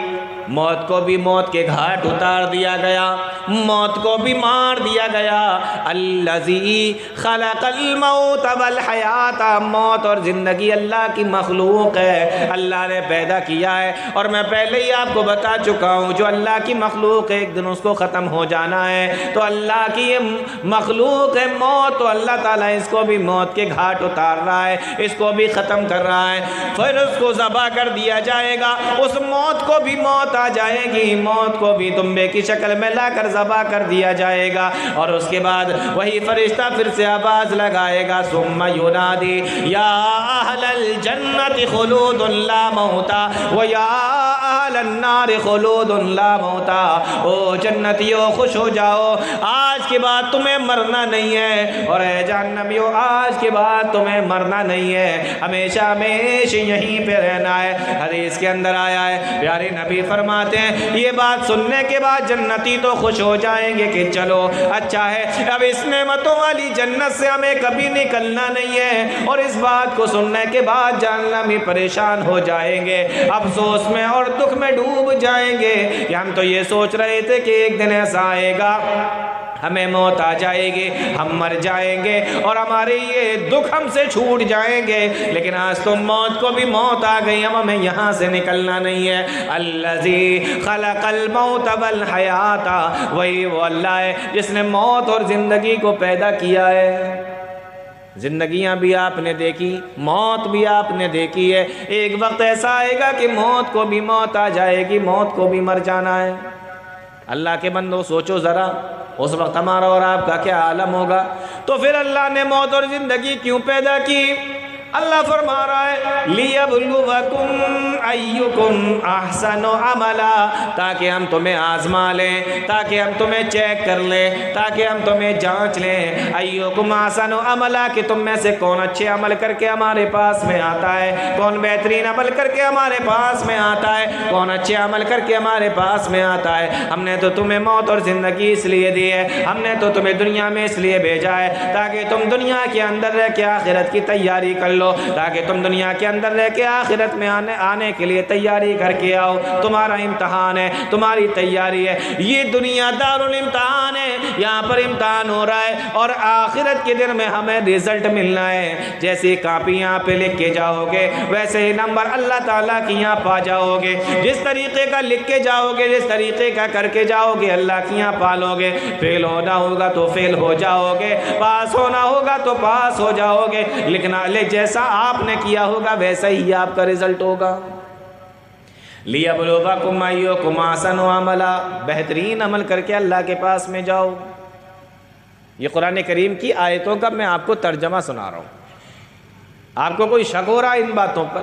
Speaker 1: موت کو بھی موت کے گھاٹ اتار دیا گیا، موت کو بھی مار دیا گیا۔ الذی خلق الموت والحیات، موت اور زندگی اللہ کی مخلوق ہے، اللہ نے پیدا کیا ہے، اور میں پہلے ہی آپ کو بتا چکا ہوں جو اللہ کی مخلوق ہے ایک دن اس کو ختم ہو جانا ہے۔ تو اللہ کی یہ مخلوق ہے موت، تو اللہ تعالیٰ اس کو بھی موت کے گھاٹ اتار رہا ہے، اس کو بھی ختم کر رہا ہے۔ پھر اس کو ذبح کر دیا جائے گا، اس موت کو بھی موت موت آ جائے گی، موت کو بھی دمبے کی شکل میں لا کر ذبح کر دیا جائے گا، اور اس کے بعد وہی فرشتہ پھر سے آواز لگائے گا، ثم ینادی یا اہل الجنت خلود لا موتا ویا اہل النار خلود لا موتا۔ او جنتیوں خوش ہو جاؤ، آج کے بعد تمہیں مرنا نہیں ہے، اور اے جہنمیوں آج کے بعد تمہیں مرنا نہیں ہے، ہمیشہ ہمیشہ یہیں پہ رہنا ہے۔ حدیث کے اندر آیا ہے، پیارے نبی فرماتے ہیں یہ بات سننے کے بعد جنتی تو خوش ہو جائیں گے کہ چلو اچھا ہے، اب اس نعمتوں والی جنت سے ہمیں کبھی نکلنا نہیں ہے، اور اس بات کو سننے کے بعد جہنمی پریشان ہو جائیں گے، افسوس میں اور دکھ میں ڈوب جائیں گے کہ ہم تو یہ سوچ رہے تھے کہ ایک دن ایسا آئے گا ہمیں موت آ جائے گی، ہم مر جائیں گے اور ہمارے یہ دکھ ہم سے چھوٹ جائیں گے، لیکن آج تو موت کو بھی موت آ گئی، ہمیں یہاں سے نکلنا نہیں ہے۔ الذی خلق الموت والحیات، وہی وہ اللہ ہے جس نے موت اور زندگی کو پیدا کیا ہے۔ زندگیاں بھی آپ نے دیکھی، موت بھی آپ نے دیکھی ہے، ایک وقت ایسا آئے گا کہ موت کو بھی موت آ جائے گی، موت کو بھی مر جانا ہے۔ اللہ کے بندو سوچو ذرا، اس وقت ہمارا اور آپ کا کیا عالم ہوگا؟ تو پھر اللہ نے موت اور زندگی کیوں پیدا کی؟ اللہ فرما رہا ہے لیبلوکم ایکم احسن عملا، تاکہ ہم تمہیں آزما لیں، تاکہ ہم تمہیں چیک کر لیں، تاکہ ہم تمہیں جانچ لیں۔ ایکم احسن عملا، کہ تم میں سے کون اچھے عمل کر کے ہمارے پاس میں آتا ہے، کون بہترین عمل کر کے ہمارے پاس میں آتا ہے، کون اچھے عمل کر کے ہمارے پاس میں آتا ہے۔ ہم نے تو تمہیں موت اور زندگی اس لیے دی ہے، ہم نے تو تمہیں دنیا میں اس لیے بھیجا ہے تاکہ تم دنیا کے اندر رہ کے آخرت کی تیاری کر لو، تاکہ تم دنیا کے اندر رہ کے آخرت میں آنے کے لیے تیاری کر کے آؤ۔ تمہارا امتحان ہے، تمہاری تیاری ہے، یہ دنیا دار الامتحان ہے، یہاں پر امتحان ہو رہا ہے، اور آخرت کے دن میں ہمیں رزلٹ ملنا ہے۔ جیسے کاپی یہاں پہ لکھ کے جاؤ گے ویسے ہی نمبر اللہ تعالیٰ کی یہاں پا جاؤ گے، جس طریقے کا لکھ کے جاؤ گے، جس طریقے کا کر کے جاؤ گے اللہ کی یہاں پالو گے۔ فیل ہونا ہوگا تو فیل ہو جاؤ گے، پاس ہونا ہوگا تو پاس ہو جاؤ گے، لکھنا جیسا آپ نے کیا ہوگا ویسا ہی آپ کا رزلٹ ہوگا۔ لیبلوکم ایکم احسن عملا، بہترین عمل کر کے اللہ کے پاس میں جاؤ۔ یہ قرآن کریم کی آیتوں کا میں آپ کو ترجمہ سنا رہا ہوں۔ آپ کو کوئی شک ہو رہا ہے ان باتوں پر؟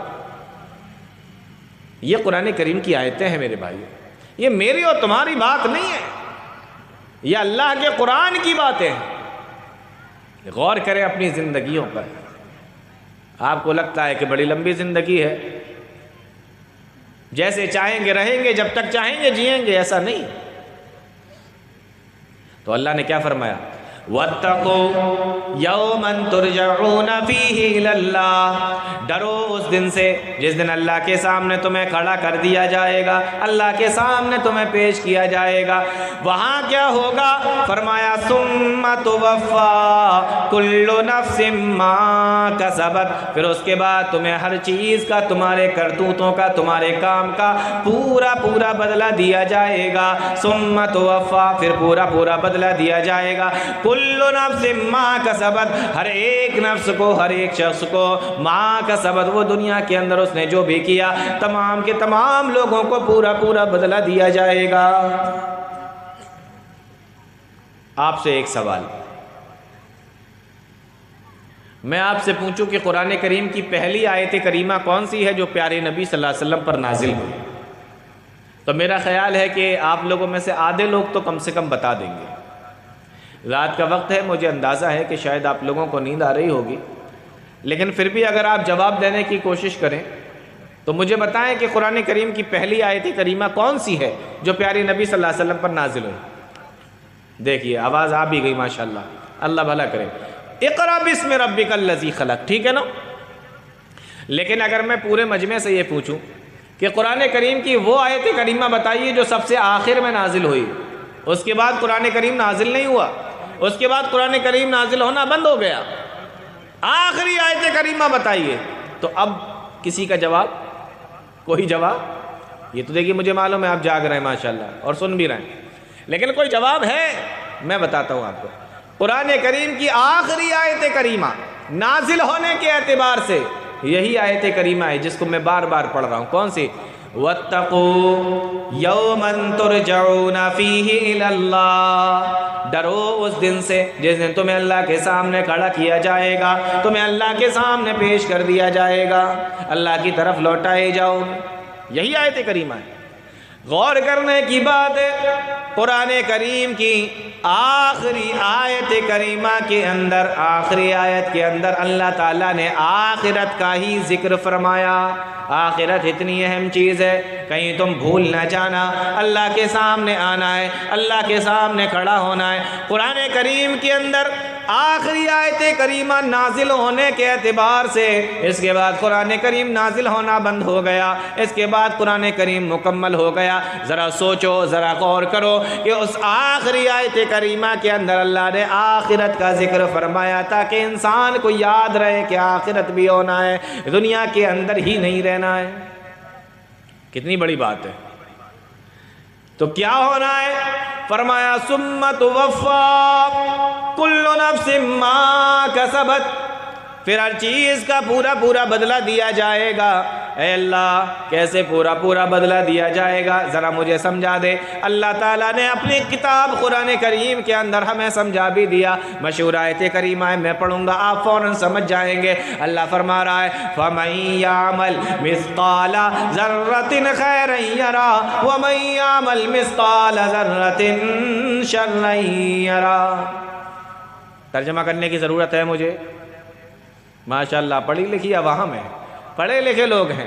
Speaker 1: یہ قرآن کریم کی آیتیں ہیں میرے بھائیو، یہ میری اور تمہاری بات نہیں ہے، یہ اللہ کے قرآن کی باتیں ہیں۔ غور کریں اپنی زندگیوں پر۔ آپ کو لگتا ہے کہ بڑی لمبی زندگی ہے، جیسے چاہیں گے رہیں گے، جب تک چاہیں گے جئیں گے، ایسا نہیں۔ تو اللہ نے کیا فرمایا؟ وَاتَّقُوا يَوْمًا تُرْجَعُونَ فِيهِ إِلَى اللَّهِ، ڈرو اس دن سے جس دن اللہ کے سامنے تمہیں کھڑا کر دیا جائے گا، اللہ کے سامنے تمہیں پیش کیا جائے گا۔ وہاں کیا ہوگا؟ فرمایا ثُمَّ تُوَفَّى كُلُّ نَفْسٍ مَا كَسَبَتْ، پھر اس کے بعد تمہیں ہر چیز کا، تمہارے کرتوتوں کا، تمہارے کام کا پورا پورا بدلہ دیا جائے گا۔ ثُمَّ تُوَفَّى، پھر پورا بدلہ دیا جائے گا۔ کل نفس ما کسبت، ہر ایک نفس کو، ہر ایک شخص کو، ما کسبت، وہ دنیا کے اندر اس نے جو بھی کیا، تمام کے تمام لوگوں کو پورا بدلہ دیا جائے گا۔ آپ سے ایک سوال میں آپ سے پوچھوں کہ قرآن کریم کی پہلی آیت کریمہ کون سی ہے جو پیارے نبی صلی اللہ علیہ وسلم پر نازل ہوئی؟ تو میرا خیال ہے کہ آپ لوگوں میں سے آدھے لوگ تو کم سے کم بتا دیں گے۔ رات کا وقت ہے، مجھے اندازہ ہے کہ شاید آپ لوگوں کو نیند آ رہی ہوگی، لیکن پھر بھی اگر آپ جواب دینے کی کوشش کریں تو مجھے بتائیں کہ قرآن کریم کی پہلی آیت کریمہ کون سی ہے جو پیارے نبی صلی اللہ علیہ وسلم پر نازل ہوئی؟ دیکھیے آواز آ بھی گئی ماشاءاللہ، اللہ بھلا کرے۔ اقرأ بسم ربک الذی خلق، ٹھیک ہے نا؟ لیکن اگر میں پورے مجمع سے یہ پوچھوں کہ قرآن کریم کی وہ آیت کریمہ بتائیے جو سب سے آخر میں نازل ہوئی، اس کے بعد قرآن کریم نازل نہیں ہوا، اس کے بعد قرآن کریم نازل ہونا بند ہو گیا، آخری آیت کریمہ بتائیے، تو اب کسی کا جواب؟ کوئی جواب؟ یہ تو دیکھیے مجھے معلوم ہے آپ جاگ رہے ہیں ماشاءاللہ اور سن بھی رہے ہیں، لیکن کوئی جواب ہے؟ میں بتاتا ہوں آپ کو۔ قرآن کریم کی آخری آیت کریمہ نازل ہونے کے اعتبار سے یہی آیت کریمہ ہے جس کو میں بار بار پڑھ رہا ہوں۔ کون سی؟ وَاتَّقُوا يَوْمًا تُرْجَعُونَ فِيهِ إِلَى اللَّهِ، ڈرو اس دن سے جس دن تمہیں اللہ کے سامنے کھڑا کیا جائے گا، تمہیں اللہ کے سامنے پیش کر دیا جائے گا، اللہ کی طرف لوٹائے جاؤ۔ یہی آیت کریمہ ہے۔ غور کرنے کی بات ہے، قرآن کریم کی آخری آیت کریمہ کے اندر، آخری آیت کے اندر اللہ تعالیٰ نے آخرت کا ہی ذکر فرمایا۔ آخرت اتنی اہم چیز ہے، کہیں تم بھول نہ جانا، اللہ کے سامنے آنا ہے، اللہ کے سامنے کھڑا ہونا ہے۔ قرآن کریم کے اندر آخری آیت کریمہ نازل ہونے کے اعتبار سے اس کے بعد قرآن کریم نازل ہونا بند ہو گیا، اس کے بعد قرآن کریم مکمل ہو گیا۔ ذرا سوچو، ذرا غور کرو کہ اس آخری آیت کریمہ کے اندر اللہ نے آخرت کا ذکر فرمایا تاکہ انسان کو یاد رہے کہ آخرت بھی ہونا ہے، دنیا کے اندر ہی نہیں رہنا ہے۔ کتنی بڑی بات ہے۔ تو کیا ہونا ہے؟ فرمایا ثم توفی کل نفس ما کسبت، پھر ہر چیز کا پورا پورا بدلہ دیا جائے گا۔ اے اللہ کیسے پورا پورا بدلہ دیا جائے گا؟ ذرا مجھے سمجھا دے۔ اللہ تعالیٰ نے اپنی کتاب قرآن کریم کے اندر ہمیں سمجھا بھی دیا۔ مشہور آیت کریمہ ہے، میں پڑھوں گا آپ فوراً سمجھ جائیں گے۔ اللہ فرما رہا ہے فَمَن يَعْمَلْ مِثْقَالَ ذَرَّةٍ خَيْرًا يَرَهُ وَمَن يَعْمَلْ مِثْقَالَ ذَرَّةٍ شَرًّا يَرَهُ۔ ترجمہ کرنے کی ضرورت ہے مجھے؟ ماشاءاللہ پڑھی لکھی عوام ہے، پڑھے لکھے لوگ ہیں،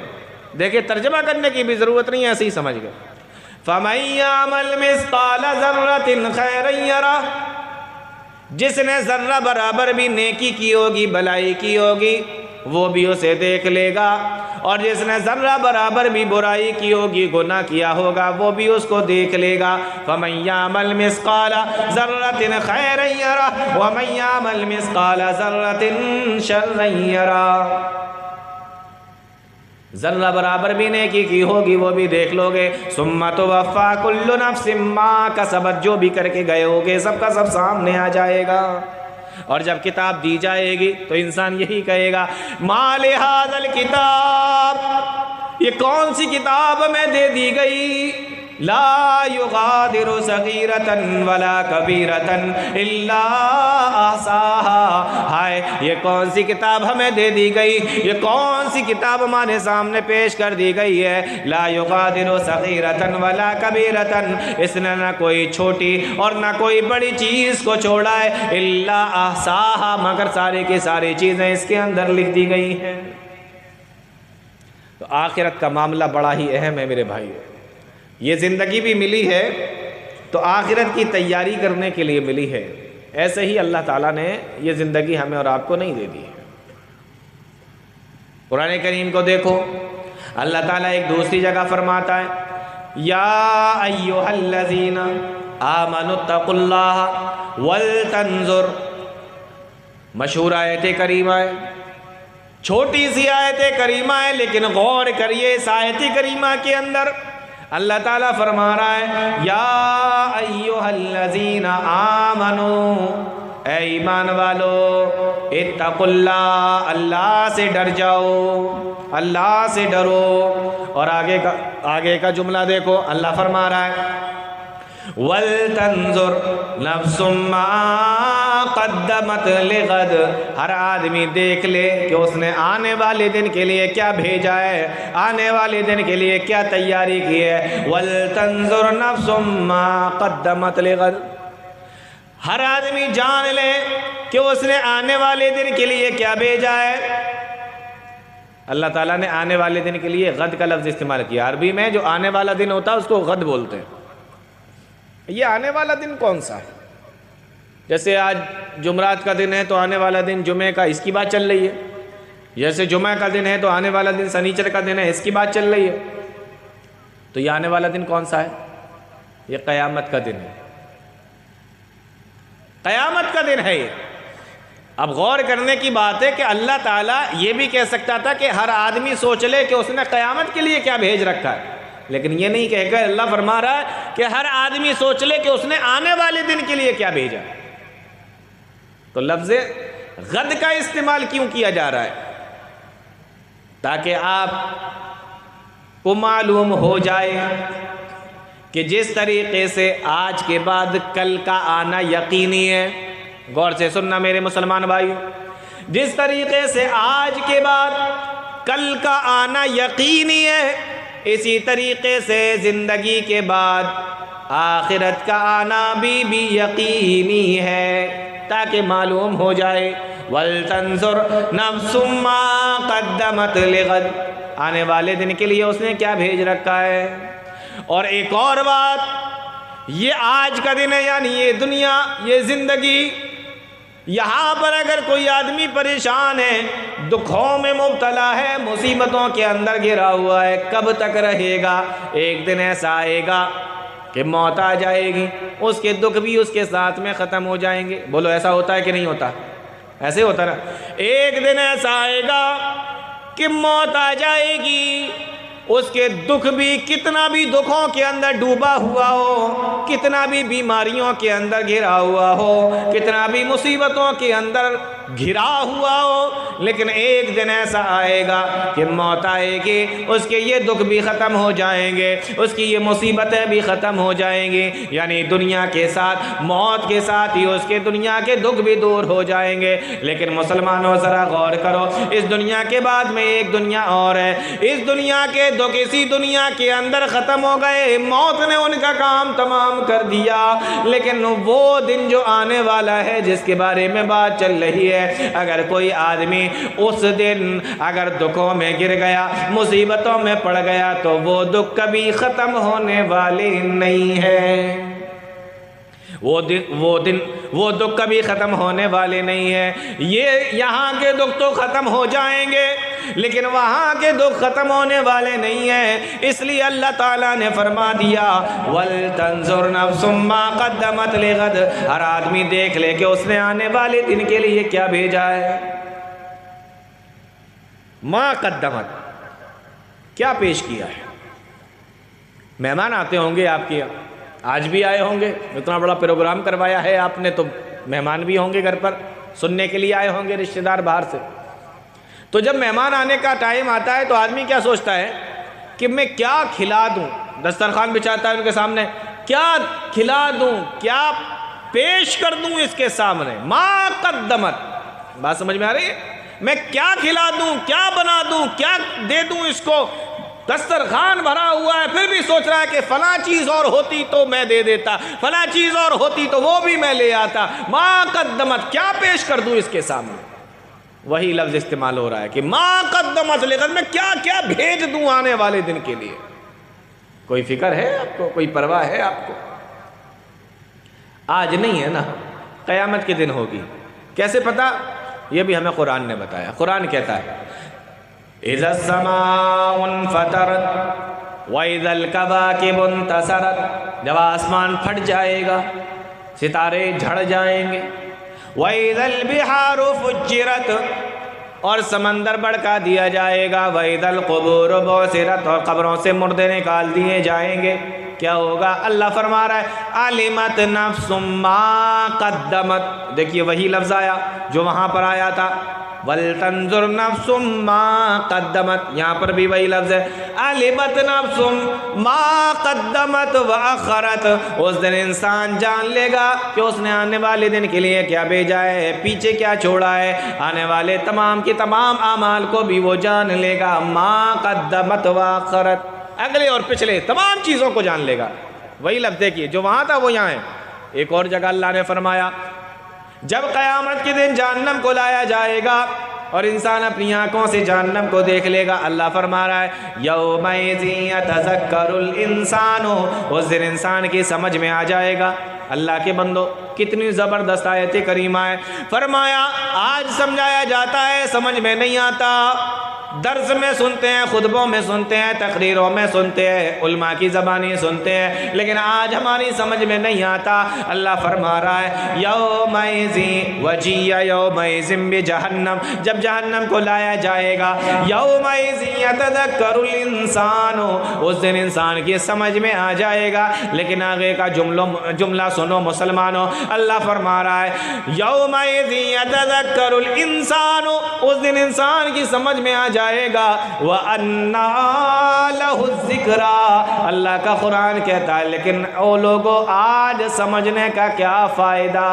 Speaker 1: دیکھیں ترجمہ کرنے کی بھی ضرورت نہیں ہے، ایسے ہی سمجھ گئے۔ فَمَن يَعْمَلْ مِثْقَالَ ذَرَّةٍ خَيْرًا يَرَهُ، جس نے ذرہ برابر بھی نیکی کی ہوگی، بھلائی کی ہوگی، وہ بھی اسے دیکھ لے گا، اور جس نے ذرہ برابر بھی برائی کی ہوگی، گناہ کیا ہوگا، وہ بھی اس کو دیکھ لے گا۔ فَمَن يَعْمَلْ مِثْقَالَ ذَرَّةٍ خَيْرًا يَرَهُ وَمَن يَعْمَلْ مِثْقَالَ ذَرَّةٍ شَرًّا يَرَهُ، ذرہ برابر بھی نیکی کی ہوگی وہ بھی دیکھ لو گے۔ ثُمَّ تُوَفَّى كُلُّ نَفْسٍ مَّا كَسَبَتْ، جو بھی کر کے گئے ہوگے سب کا سب سامنے آ جائے گا، اور جب کتاب دی جائے گی تو انسان یہی کہے گا مَا لِهَذَا الْكِتَابِ، یہ کون سی کتاب ہمیں دے دی گئی؟ لا يغادر صغیرة ولا کبیرة الا احصاها، ہائے یہ کون سی کتاب ہمیں دے دی گئی، یہ کون سی کتاب ہمارے سامنے پیش کر دی گئی ہے؟ لا يغادر صغیرة ولا کبیرة، اس نے نہ کوئی چھوٹی اور نہ کوئی بڑی چیز کو چھوڑا ہے، الا احصاها، مگر سارے کی ساری چیزیں اس کے اندر لکھ دی گئی ہیں۔ تو آخرت کا معاملہ بڑا ہی اہم ہے میرے بھائی، یہ زندگی بھی ملی ہے تو آخرت کی تیاری کرنے کے لیے ملی ہے، ایسے ہی اللہ تعالیٰ نے یہ زندگی ہمیں اور آپ کو نہیں دے دی ہے۔ قرآن کریم کو دیکھو، اللہ تعالیٰ ایک دوسری جگہ فرماتا ہے یا ایھا الذین آمنوا اتقوا اللہ ولتنظر، مشہور آیت کریمہ ہے، چھوٹی سی آیت کریمہ ہے لیکن غور کریے اس آیت کریمہ کے اندر اللہ تعالیٰ فرما رہا ہے یا ایھا الذین آمنوا، اے ایمان والو، اتقوا اللہ، اللہ سے ڈر جاؤ، اللہ سے ڈرو۔ اور آگے کا جملہ دیکھو، اللہ فرما رہا ہے وَلْتَنْظُرْ نَفْسٌ مَّا قَدَّمَتْ لِغَدٍ، ہر آدمی دیکھ لے کہ اس نے آنے والے دن کے لیے کیا بھیجا ہے، آنے والے دن کے لیے کیا تیاری کی ہے۔ وَلْتَنْظُرْ نَفْسٌ مَّا قَدَّمَتْ لِغَدٍ، ہر آدمی جان لے کہ اس نے آنے والے دن کے لیے کیا بھیجا ہے۔ اللہ تعالیٰ نے آنے والے دن کے لیے غد کا لفظ استعمال کیا، عربی میں جو آنے والا دن ہوتا ہے اس کو غد بولتے ہیں۔ یہ آنے والا دن کون سا ہے؟ جیسے آج جمعرات کا دن ہے تو آنے والا دن جمعے کا، اس کی بات چل رہی ہے۔ جیسے جمعہ کا دن ہے تو آنے والا دن سنیچر کا دن ہے، اس کی بات چل رہی ہے۔ تو یہ آنے والا دن کون سا ہے؟ یہ قیامت کا دن ہے، قیامت کا دن ہے یہ۔ اب غور کرنے کی بات ہے کہ اللہ تعالیٰ یہ بھی کہہ سکتا تھا کہ ہر آدمی سوچ لے کہ اس نے قیامت کے لیے کیا بھیج رکھا ہے، لیکن یہ نہیں کہہ کر اللہ فرما رہا ہے کہ ہر آدمی سوچ لے کہ اس نے آنے والے دن کے لیے کیا بھیجا۔ تو لفظ غد کا استعمال کیوں کیا جا رہا ہے؟ تاکہ آپ وہ معلوم ہو جائے کہ جس طریقے سے آج کے بعد کل کا آنا یقینی ہے، غور سے سننا میرے مسلمان بھائیو، جس طریقے سے آج کے بعد کل کا آنا یقینی ہے، اسی طریقے سے زندگی کے بعد آخرت کا آنا بھی یقینی ہے، تاکہ معلوم ہو جائے وَلْتَنْظُرْ نَفْسٌ مَّا قَدَّمَتْ لِغَدٍ، آنے والے دن کے لیے اس نے کیا بھیج رکھا ہے۔ اور ایک اور بات، یہ آج کا دن ہے، یعنی یہ دنیا، یہ زندگی، یہاں پر اگر کوئی آدمی پریشان ہے، دکھوں میں مبتلا ہے، مصیبتوں کے اندر گھرا ہوا ہے، کب تک رہے گا؟ ایک دن ایسا آئے گا کہ موت آ جائے گی، اس کے دکھ بھی اس کے ساتھ میں ختم ہو جائیں گے۔ بولو ایسا ہوتا ہے کہ نہیں ہوتا؟ ایسے ہوتا نا، ایک دن ایسا آئے گا کہ موت آ جائے گی، اس کے دکھ بھی، کتنا بھی دکھوں کے اندر ڈوبا ہوا ہو، کتنا بھی بیماریوں کے اندر گھرا ہوا ہو، کتنا بھی مصیبتوں کے اندر گھرا ہوا ہو، لیکن ایک دن ایسا آئے گا کہ موت آئے گی، اس کے یہ دکھ بھی ختم ہو جائیں گے، اس کی یہ مصیبتیں بھی ختم ہو جائیں گی، یعنی دنیا کے ساتھ، موت کے ساتھ ہی اس کے دنیا کے دکھ بھی دور ہو جائیں گے۔ لیکن مسلمانوں ذرا غور کرو، اس دنیا کے بعد میں ایک دنیا اور ہے، اس دنیا کے دکھ اسی دنیا کے اندر ختم ہو گئے، موت نے ان کا کام تمام کر دیا، لیکن وہ دن جو آنے والا ہے جس کے بارے میں بات چل رہی ہے، اگر کوئی آدمی اس دن اگر دکھوں میں گر گیا، مصیبتوں میں پڑ گیا، تو وہ دکھ کبھی ختم ہونے والے نہیں ہے، وہ دکھ کبھی ختم ہونے والے نہیں ہیں۔ یہ یہاں کے دکھ تو ختم ہو جائیں گے، لیکن وہاں کے دکھ ختم ہونے والے نہیں ہیں، اس لیے اللہ تعالیٰ نے فرما دیا وَلْتَنْظُرْ نَفْسٌ مَّا قَدَّمَتْ لِغَدٍ، ہر آدمی دیکھ لے کہ اس نے آنے والے دن کے لیے کیا بھیجا ہے۔ ما قدمت، کیا پیش کیا ہے۔ مہمان آتے ہوں گے آپ کے یہاں، آج بھی آئے ہوں گے، اتنا بڑا پروگرام کروایا ہے آپ نے، تو مہمان بھی ہوں گے گھر پر، سننے کے لیے آئے ہوں گے رشتہ دار باہر سے۔ تو جب مہمان آنے کا ٹائم آتا ہے تو آدمی کیا سوچتا ہے کہ میں کیا کھلا دوں، دسترخوان بچھاتا ہے ان کے سامنے، کیا کھلا دوں، کیا پیش کر دوں اس کے سامنے۔ ما قدمت، بات سمجھ میں آ رہی ہے؟ میں کیا کھلا دوں، کیا بنا دوں، کیا دے دوں اس کو، دسترخوان بھرا ہوا ہے، پھر بھی سوچ رہا ہے کہ فلاں چیز اور ہوتی تو میں دے دیتا، فلاں چیز اور ہوتی تو وہ بھی میں لے آتا۔ ما قدمت، کیا پیش کر دوں اس کے سامنے، وہی لفظ استعمال ہو رہا ہے کہ ما قدمت لغد، میں کیا کیا بھیج دوں آنے والے دن کے لیے۔ کوئی فکر ہے آپ کو، کوئی پرواہ ہے آپ کو؟ آج نہیں ہے نا، قیامت کے دن ہوگی۔ کیسے پتا؟ یہ بھی ہمیں قرآن نے بتایا۔ قرآن کہتا ہے اذا السماء انفطرت واذا الكواكب انتثرت، جب آسمان پھٹ جائے گا، ستارے جھڑ جائیں گے، وَإِذَا الْبِحَارُ فُجِّرَتْ، اور سمندر بڑھکا دیا جائے گا، وَإِذَا الْقُبُورُ بُعْثِرَتْ، اور قبروں سے مردے نکال دیے جائیں گے۔ کیا ہوگا؟ اللہ فرما رہا ہے عَلِمَتْ نَفْسٌ مَّا قَدَّمَتْ، دیکھیے وہی لفظ آیا جو وہاں پر آیا تھا وَلْتَنْظُرْ نَفْسٌ مَّا قَدَّمَتْ، یہاں پر بھی وہی لفظ ہے عَلِمَتْ نَفْسٌ مَّا قَدَّمَتْ وَأَخَّرَتْ، اس دن انسان جان لے گا کہ اس نے آنے والے دن کے لیے کیا بھیجا ہے، پیچھے کیا چھوڑا ہے، آنے والے تمام کے تمام اعمال کو بھی وہ جان لے گا۔ مَا قَدَّمَتْ وَأَخَّرَتْ، اگلے اور پچھلے تمام چیزوں کو جان لے گا۔ وہی لفظ دیکھیے جو وہاں تھا وہ یہاں ہے۔ ایک اور جگہ اللہ نے فرمایا جب قیامت کے دن جہنم کو لایا جائے گا اور انسان اپنی آنکھوں سے جہنم کو دیکھ لے گا، اللہ فرما رہا ہے یومئذ یتذکر الانسان، اس دن انسان کی سمجھ میں آ جائے گا۔ اللہ کے بندو کتنی زبردست آیت کریمہ ہے۔ فرمایا آج سمجھایا جاتا ہے، سمجھ میں نہیں آتا، درس میں سنتے ہیں، خطبوں میں سنتے ہیں، تقریروں میں سنتے ہیں، علماء کی زبانی سنتے ہیں، لیکن آج ہماری سمجھ میں نہیں آتا۔ اللہ فرما رہا ہے یومئذ وجیء یومئذ بجہنم، جب جہنم کو لایا جائے گا، یومئذ یتذکر الانسان، اس دن انسان کی سمجھ میں آ جائے گا۔ لیکن آگے کا جملہ سنو مسلمانوں، اللہ فرما رہا ہے یومئذ یتذکر الانسان، اس دن انسان کی سمجھ میں آ جائے جائے گا وَأَنَّى لَهُ الذِّكْرَى، اللہ کا قرآن کہتا ہے لیکن او لوگوں آج سمجھنے کا کیا فائدہ؟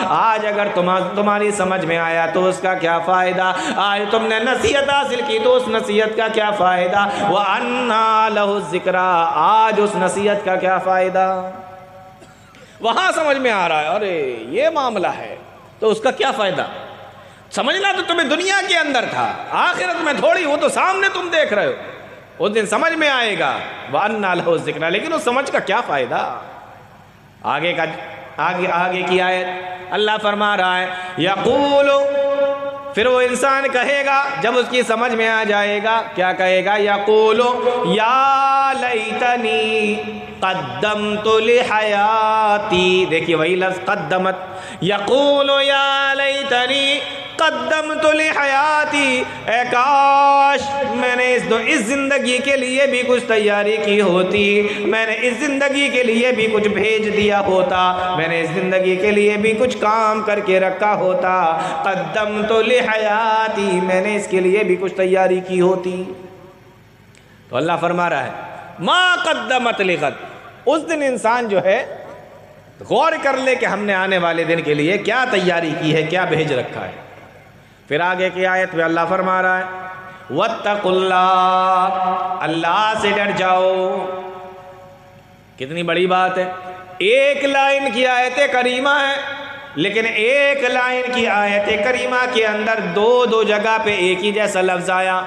Speaker 1: آج اگر تمہاری سمجھ میں آیا تو اس کا کیا فائدہ؟ آج تم نے نصیحت حاصل کی تو اس نصیحت کا کیا فائدہ؟ وَأَنَّى لَهُ الذِّكْرَى، آج اس نصیحت کا کیا فائدہ؟ وہاں سمجھ میں آ رہا ہے ارے یہ معاملہ ہے تو اس کا کیا فائدہ؟ سمجھنا تو تمہیں دنیا کے اندر تھا، آخرت میں تھوڑی، وہ تو سامنے تم دیکھ رہے ہو، اس دن سمجھ میں آئے گا وَأَنَّى لَهُ الذِّكْرَى، لیکن اس سمجھ کا کیا فائدہ؟ آگے کی آیت اللہ فرما رہا ہے یقول، پھر وہ انسان کہے گا جب اس کی سمجھ میں آ جائے گا، کیا کہے گا؟ یقول یا لیتنی قدمت لحیاتی، دیکھیے وہی لفظ قدمت، یقول یا لیتنی قدمت لحیاتی، اے کاش میں نے اس زندگی کے لیے بھی کچھ تیاری کی ہوتی، میں نے اس زندگی کے لیے بھی کچھ بھیج دیا ہوتا، میں نے اس زندگی کے لیے بھی کچھ کام کر کے رکھا ہوتا، قدمت لحیاتی، میں نے اس کے لیے بھی کچھ تیاری کی ہوتی۔ تو اللہ فرما رہا ہے ما قدمت لغد، اس دن انسان جو ہے غور کر لے کہ ہم نے آنے والے دن کے لیے کیا تیاری کی ہے، کیا بھیج رکھا ہے۔ پھر آگے کی آیت میں اللہ فرما رہا ہے وَاتَّقُوا اللَّهَ، اللہ سے ڈر جاؤ۔ کتنی بڑی بات ہے، ایک لائن کی آیت کریمہ ہے لیکن ایک لائن کی آیت کریمہ کے اندر دو جگہ پہ ایک ہی جیسا لفظ آیا،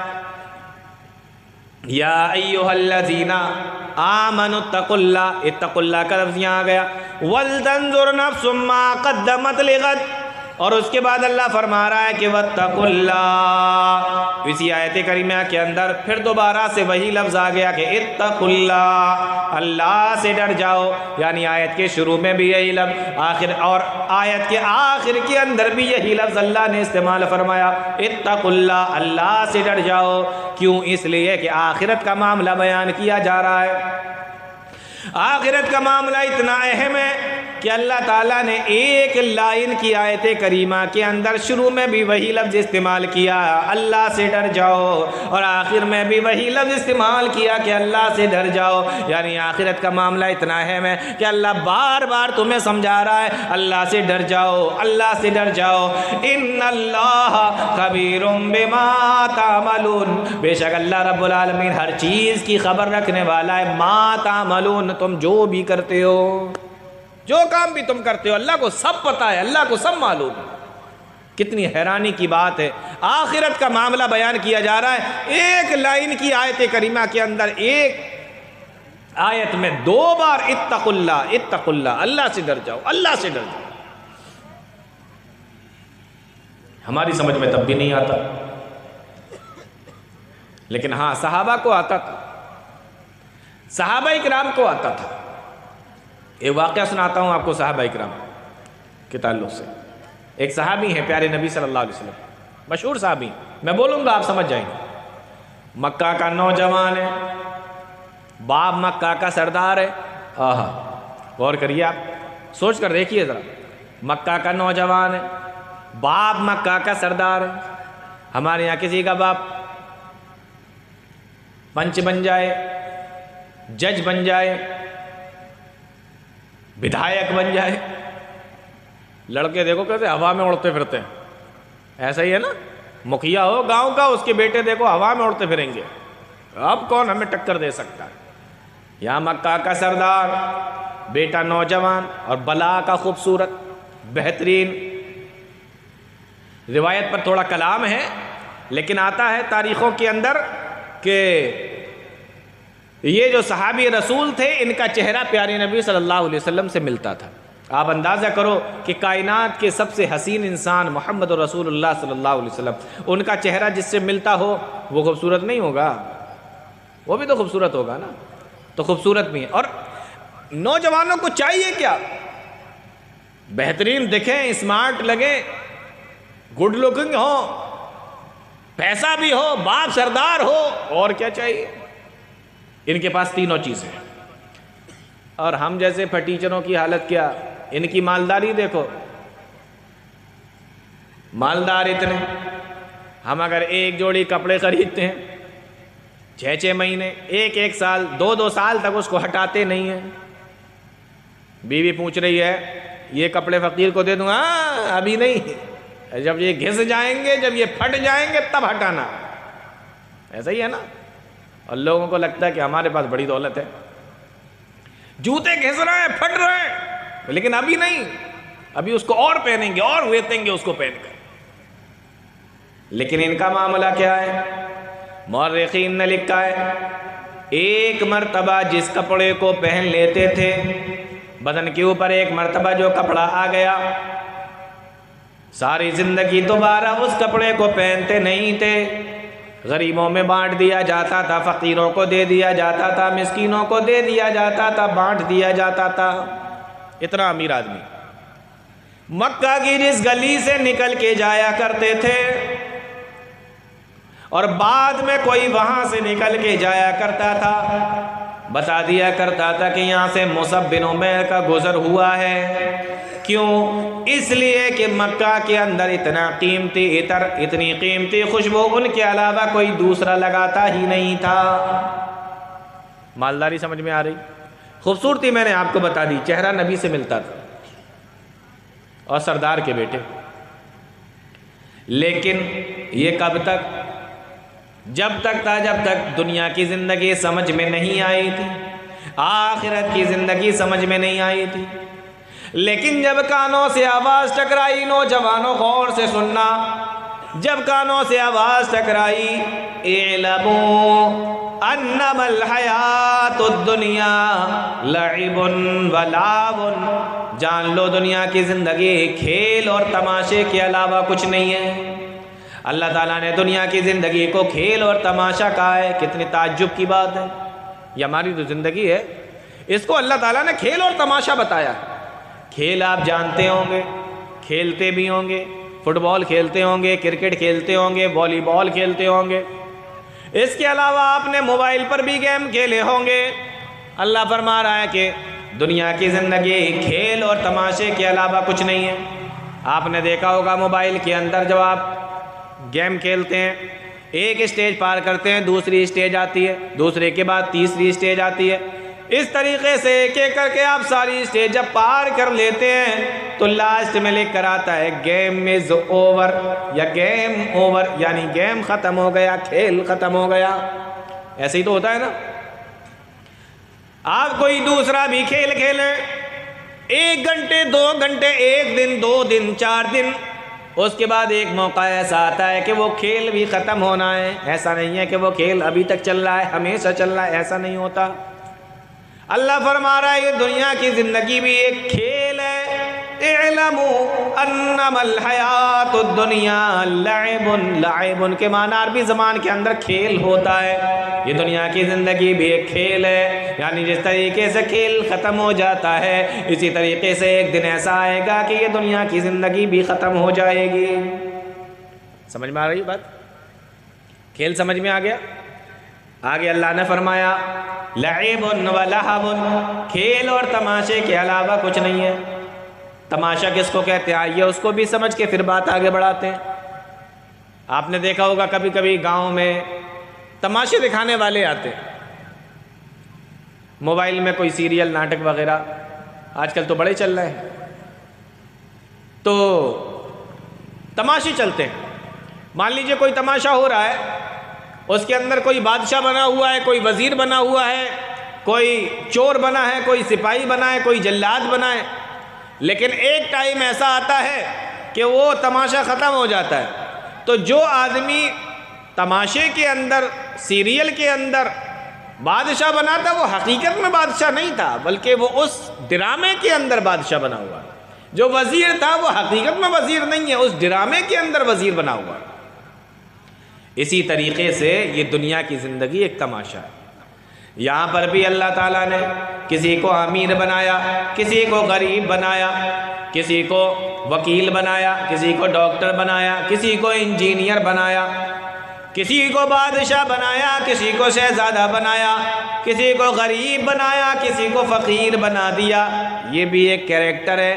Speaker 1: یا ایھا الذین آمنوا اتقوا اللہ، اتقوا اللہ کا لفظ یہاں آ گیا، وَلْتَنظُرْ نَفْسٌ مَّا قَدَّمَتْ لِغَدٍ، اور اس کے بعد اللہ فرما رہا ہے کہ وَاتَّقُوا اللَّهَ، اسی آیت کریمہ کے اندر پھر دوبارہ سے وہی لفظ آ گیا کہ اتقوا اللہ، اللہ سے ڈر جاؤ، یعنی آیت کے شروع میں بھی یہی لفظ، آخر اور آیت کے آخر کے اندر بھی یہی لفظ اللہ نے استعمال فرمایا، اتقوا اللہ، اللہ سے ڈر جاؤ۔ کیوں؟ اس لیے کہ آخرت کا معاملہ بیان کیا جا رہا ہے، آخرت کا معاملہ اتنا اہم ہے کہ اللہ تعالیٰ نے ایک لائن کی آیت کریمہ کے اندر شروع میں بھی وہی لفظ استعمال کیا اللہ سے ڈر جاؤ، اور آخر میں بھی وہی لفظ استعمال کیا کہ اللہ سے ڈر جاؤ، یعنی آخرت کا معاملہ اتنا اہم ہے کہ اللہ بار بار تمہیں سمجھا رہا ہے اللہ سے ڈر جاؤ، اللہ سے ڈر جاؤ۔ ان اللہ خبیر بما تعملون، بے شک اللہ رب العالمین ہر چیز کی خبر رکھنے والا ہے، ما تعملون، تم جو بھی کرتے ہو، جو کام بھی تم کرتے ہو اللہ کو سب پتہ ہے، اللہ کو سب معلوم ہے۔ کتنی حیرانی کی بات ہے، آخرت کا معاملہ بیان کیا جا رہا ہے ایک لائن کی آیت کریمہ کے اندر، ایک آیت میں دو بار اتقوا اللہ، اتقوا اللہ، اللہ سے ڈر جاؤ، اللہ سے ڈر جاؤ۔ ہماری سمجھ میں تب بھی نہیں آتا، لیکن ہاں صحابہ کو آتا تھا، صحابہ اکرام کو آتا تھا۔ ایک واقعہ سناتا ہوں آپ کو صحابہ اکرام کے تعلق سے۔ ایک صحابی ہیں پیارے نبی صلی اللہ علیہ وسلم، مشہور صحابی، میں بولوں گا آپ سمجھ جائیں گے۔ مکہ کا نوجوان ہے، باپ مکہ کا سردار ہے، آہا غور کریے، آپ سوچ کر دیکھیے ذرا، مکہ کا نوجوان ہے، باپ مکہ کا سردار ہے۔ ہمارے یہاں کسی کا باپ پنچ بن جائے، جج بن جائے، بدھایک بن جائے، لڑکے دیکھو کیسے ہوا میں اڑتے پھرتے ہیں، ایسا ہی ہے نا، مکھیا ہو گاؤں کا، اس کے بیٹے دیکھو ہوا میں اڑتے پھریں گے، اب کون ہمیں ٹکر دے سکتا ہے؟ یہاں مکہ کا سردار، بیٹا نوجوان اور بلا کا خوبصورت بہترین۔ روایت پر تھوڑا کلام ہے لیکن آتا ہے تاریخوں کے اندر کہ یہ جو صحابی رسول تھے ان کا چہرہ پیارے نبی صلی اللہ علیہ وسلم سے ملتا تھا۔ آپ اندازہ کرو کہ کائنات کے سب سے حسین انسان محمد رسول اللہ صلی اللہ علیہ وسلم، ان کا چہرہ جس سے ملتا ہو وہ خوبصورت نہیں ہوگا؟ وہ بھی تو خوبصورت ہوگا نا، تو خوبصورت بھی ہے۔ اور نوجوانوں کو چاہیے کیا؟ بہترین دکھیں، اسمارٹ لگیں، گڈ لکنگ ہو، پیسہ بھی ہو، باپ سردار ہو، اور کیا چاہیے؟ ان کے پاس تینوں چیزیں ہیں۔ اور ہم جیسے پھٹیچروں کی حالت کیا، ان کی مالداری دیکھو، مالدار اتنے، ہم اگر ایک جوڑی کپڑے خریدتے ہیں 6 مہینے 1 سال 2 سال تک اس کو ہٹاتے نہیں ہیں. بیوی پوچھ رہی ہے یہ کپڑے فقیر کو دے دوں؟ ہاں ابھی نہیں، جب یہ گھس جائیں گے، جب یہ پھٹ جائیں گے تب ہٹانا. ایسا ہی ہے نا. اور لوگوں کو لگتا ہے کہ ہمارے پاس بڑی دولت ہے، جوتے گھس رہے ہیں، پھٹ رہے ہیں، لیکن ابھی نہیں، ابھی اس کو اور پہنیں گے اور ویتیں گے اس کو پہن کر. لیکن ان کا معاملہ کیا ہے؟ مورخین نے لکھا ہے ایک مرتبہ جس کپڑے کو پہن لیتے تھے، بدن کے اوپر ایک مرتبہ جو کپڑا آ گیا، ساری زندگی دوبارہ اس کپڑے کو پہنتے نہیں تھے. غریبوں میں بانٹ دیا جاتا تھا، فقیروں کو دے دیا جاتا تھا، مسکینوں کو دے دیا جاتا تھا، بانٹ دیا جاتا تھا. اتنا امیر آدمی مکہ کی جس گلی سے نکل کے جایا کرتے تھے، اور بعد میں کوئی وہاں سے نکل کے جایا کرتا تھا، بتا دیا کرتا تھا کہ یہاں سے مصعب بن عمیر کا گزر ہوا ہے. کیوں؟ اس لیے کہ مکہ کے اندر اتنا قیمتی عطر، اتنی قیمتی خوشبو ان کے علاوہ کوئی دوسرا لگاتا ہی نہیں تھا. مالداری سمجھ میں آ رہی؟ خوبصورتی میں نے آپ کو بتا دی، چہرہ نبی سے ملتا تھا اور سردار کے بیٹے. لیکن یہ کب تک؟ جب تک تھا جب تک دنیا کی زندگی سمجھ میں نہیں آئی تھی، آخرت کی زندگی سمجھ میں نہیں آئی تھی. لیکن جب کانوں سے آواز ٹکرائی، نوجوانوں غور سے سننا، جب کانوں سے آواز ٹکرائی اعلموا انما الحیات الدنیا لعب ولعب، جان لو دنیا کی زندگی کھیل اور تماشے کے علاوہ کچھ نہیں ہے. اللہ تعالیٰ نے دنیا کی زندگی کو کھیل اور تماشا کہا ہے. کتنی تعجب کی بات ہے. یہ ہماری جو زندگی ہے اس کو اللہ تعالیٰ نے کھیل اور تماشا بتایا. کھیل آپ جانتے ہوں گے، کھیلتے بھی ہوں گے، فٹ بال کھیلتے ہوں گے، کرکٹ کھیلتے ہوں گے، والی بال کھیلتے ہوں گے. اس کے علاوہ آپ نے موبائل پر بھی گیم کھیلے ہوں گے. اللہ فرما رہا ہے کہ دنیا کی زندگی کھیل اور تماشے کے علاوہ کچھ نہیں ہے. آپ نے دیکھا ہوگا موبائل کے اندر جب آپ گیم کھیلتے ہیں، ایک اسٹیج پار کرتے ہیں، دوسری اسٹیج آتی ہے، دوسرے کے بعد تیسری اسٹیج آتی ہے. اس طریقے سے ایک ایک کر کے آپ ساری اسٹیج جب پار کر لیتے ہیں تو لاسٹ میں لکھ کر آتا ہے گیم از اوور یا گیم اوور، یعنی گیم ختم ہو گیا، کھیل ختم ہو گیا. ایسے ہی تو ہوتا ہے نا. آپ کوئی دوسرا بھی کھیل کھیلیں، 1 گھنٹے 2 گھنٹے، 1 دن 2 دن 4 دن، اس کے بعد ایک موقع ایسا آتا ہے کہ وہ کھیل بھی ختم ہونا ہے. ایسا نہیں ہے کہ وہ کھیل ابھی تک چل رہا ہے، ہمیشہ چل رہا ہے، ایسا نہیں ہوتا. اللہ فرما رہا ہے یہ دنیا کی زندگی بھی ایک کھیل ہے. اعلموا انما الحیات الدنیا لعب، لعب کے معنی عربی زبان کے اندر کھیل ہوتا ہے. یہ دنیا کی زندگی بھی ایک کھیل ہے، یعنی جس طریقے سے کھیل ختم ہو جاتا ہے اسی طریقے سے ایک دن ایسا آئے گا کہ یہ دنیا کی زندگی بھی ختم ہو جائے گی. سمجھ میں آ رہی بات؟ کھیل سمجھ میں آ گیا؟ آگے اللہ نے فرمایا لعب و لہب، کھیل اور تماشے کے علاوہ کچھ نہیں ہے. تماشا کس کو کہتے ہیں آئیے اس کو بھی سمجھ کے پھر بات آگے بڑھاتے ہیں. آپ نے دیکھا ہوگا کبھی کبھی گاؤں میں تماشے دکھانے والے آتے ہیں، موبائل میں کوئی سیریل ناٹک وغیرہ آج کل تو بڑے چل رہے ہیں، تو تماشے چلتے ہیں. مان لیجئے کوئی تماشا ہو رہا ہے، اس کے اندر کوئی بادشاہ بنا ہوا ہے، کوئی وزیر بنا ہوا ہے، کوئی چور بنا ہے، کوئی سپاہی بنا ہے، کوئی جلاد بنا ہے. لیکن ایک ٹائم ایسا آتا ہے کہ وہ تماشا ختم ہو جاتا ہے. تو جو آدمی تماشے کے اندر، سیریل کے اندر بادشاہ بنا تھا، وہ حقیقت میں بادشاہ نہیں تھا، بلکہ وہ اس ڈرامے کے اندر بادشاہ بنا ہوا. جو وزیر تھا وہ حقیقت میں وزیر نہیں ہے، اس ڈرامے کے اندر وزیر بنا ہوا. اسی طریقے سے یہ دنیا کی زندگی ایک تماشا ہے. یہاں پر بھی اللہ تعالیٰ نے کسی کو امیر بنایا، کسی کو غریب بنایا، کسی کو وکیل بنایا، کسی کو ڈاکٹر بنایا، کسی کو انجینئر بنایا، کسی کو بادشاہ بنایا، کسی کو شہزادہ بنایا، کسی کو غریب بنایا، کسی کو فقیر بنا دیا. یہ بھی ایک کیریکٹر ہے.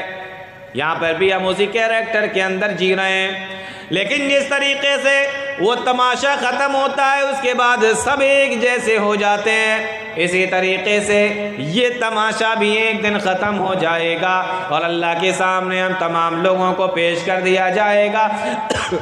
Speaker 1: یہاں پر بھی ہم اسی کیریکٹر کے اندر جی رہے ہیں، لیکن جس طریقے سے وہ تماشا ختم ہوتا ہے اس کے بعد سب ایک جیسے ہو جاتے ہیں، اسی طریقے سے یہ تماشا بھی ایک دن ختم ہو جائے گا اور اللہ کے سامنے ہم تمام لوگوں کو پیش کر دیا جائے گا۔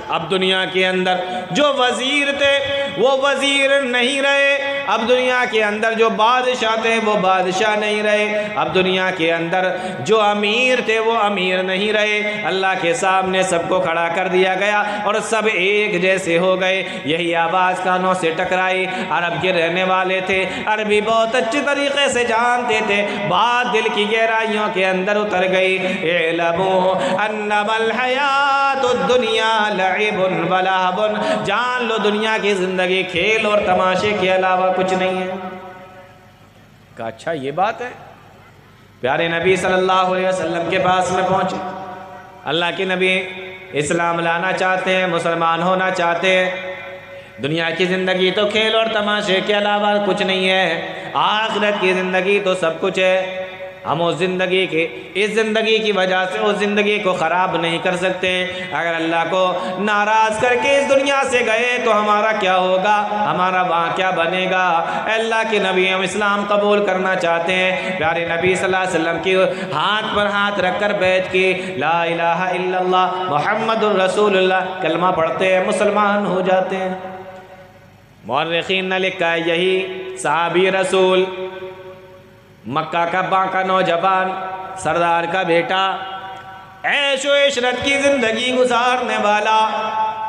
Speaker 1: اب دنیا کے اندر جو وزیر تھے وہ وزیر نہیں رہے، اب دنیا کے اندر جو بادشاہ تھے وہ بادشاہ نہیں رہے، اب دنیا کے اندر جو امیر تھے وہ امیر نہیں رہے، اللہ کے سامنے سب کو کھڑا کر دیا گیا اور سب ایک جیسے ہو گئے۔ یہی آواز کانوں سے ٹکرائی، عرب کے رہنے والے تھے، عربی بہت اچھی طریقے سے جانتے تھے، بات دل کی گہرائیوں کے اندر اتر گئی۔ اعلموا انما الحیات الدنیا لعب ولہو، جان لو دنیا کی زندگی کھیل اور تماشے کے علاوہ کچھ نہیں ہے۔ کہا اچھا یہ بات ہے؟ پیارے نبی صلی اللہ علیہ وسلم کے پاس میں پہنچے، اللہ کے نبی اسلام لانا چاہتے ہیں، مسلمان ہونا چاہتے ہیں، دنیا کی زندگی تو کھیل اور تماشے کے علاوہ کچھ نہیں ہے، آخرت کی زندگی تو سب کچھ ہے، ہم اس زندگی کی وجہ سے اس زندگی کو خراب نہیں کر سکتے، اگر اللہ کو ناراض کر کے اس دنیا سے گئے تو ہمارا کیا ہوگا، ہمارا وہاں کیا بنے گا؟ اے اللہ کے نبی ہم اسلام قبول کرنا چاہتے ہیں۔ پیارے نبی صلی اللہ علیہ وسلم کی ہاتھ پر ہاتھ رکھ کر بیعت کی، لا الہ الا اللہ محمد الرسول اللہ، کلمہ پڑھتے ہیں، مسلمان ہو جاتے ہیں۔ مورخین نے لکھا ہے یہی صحابی رسول، مکہ کا باقا نوجوان، سردار کا بیٹا، عیش و عشرت کی زندگی گزارنے والا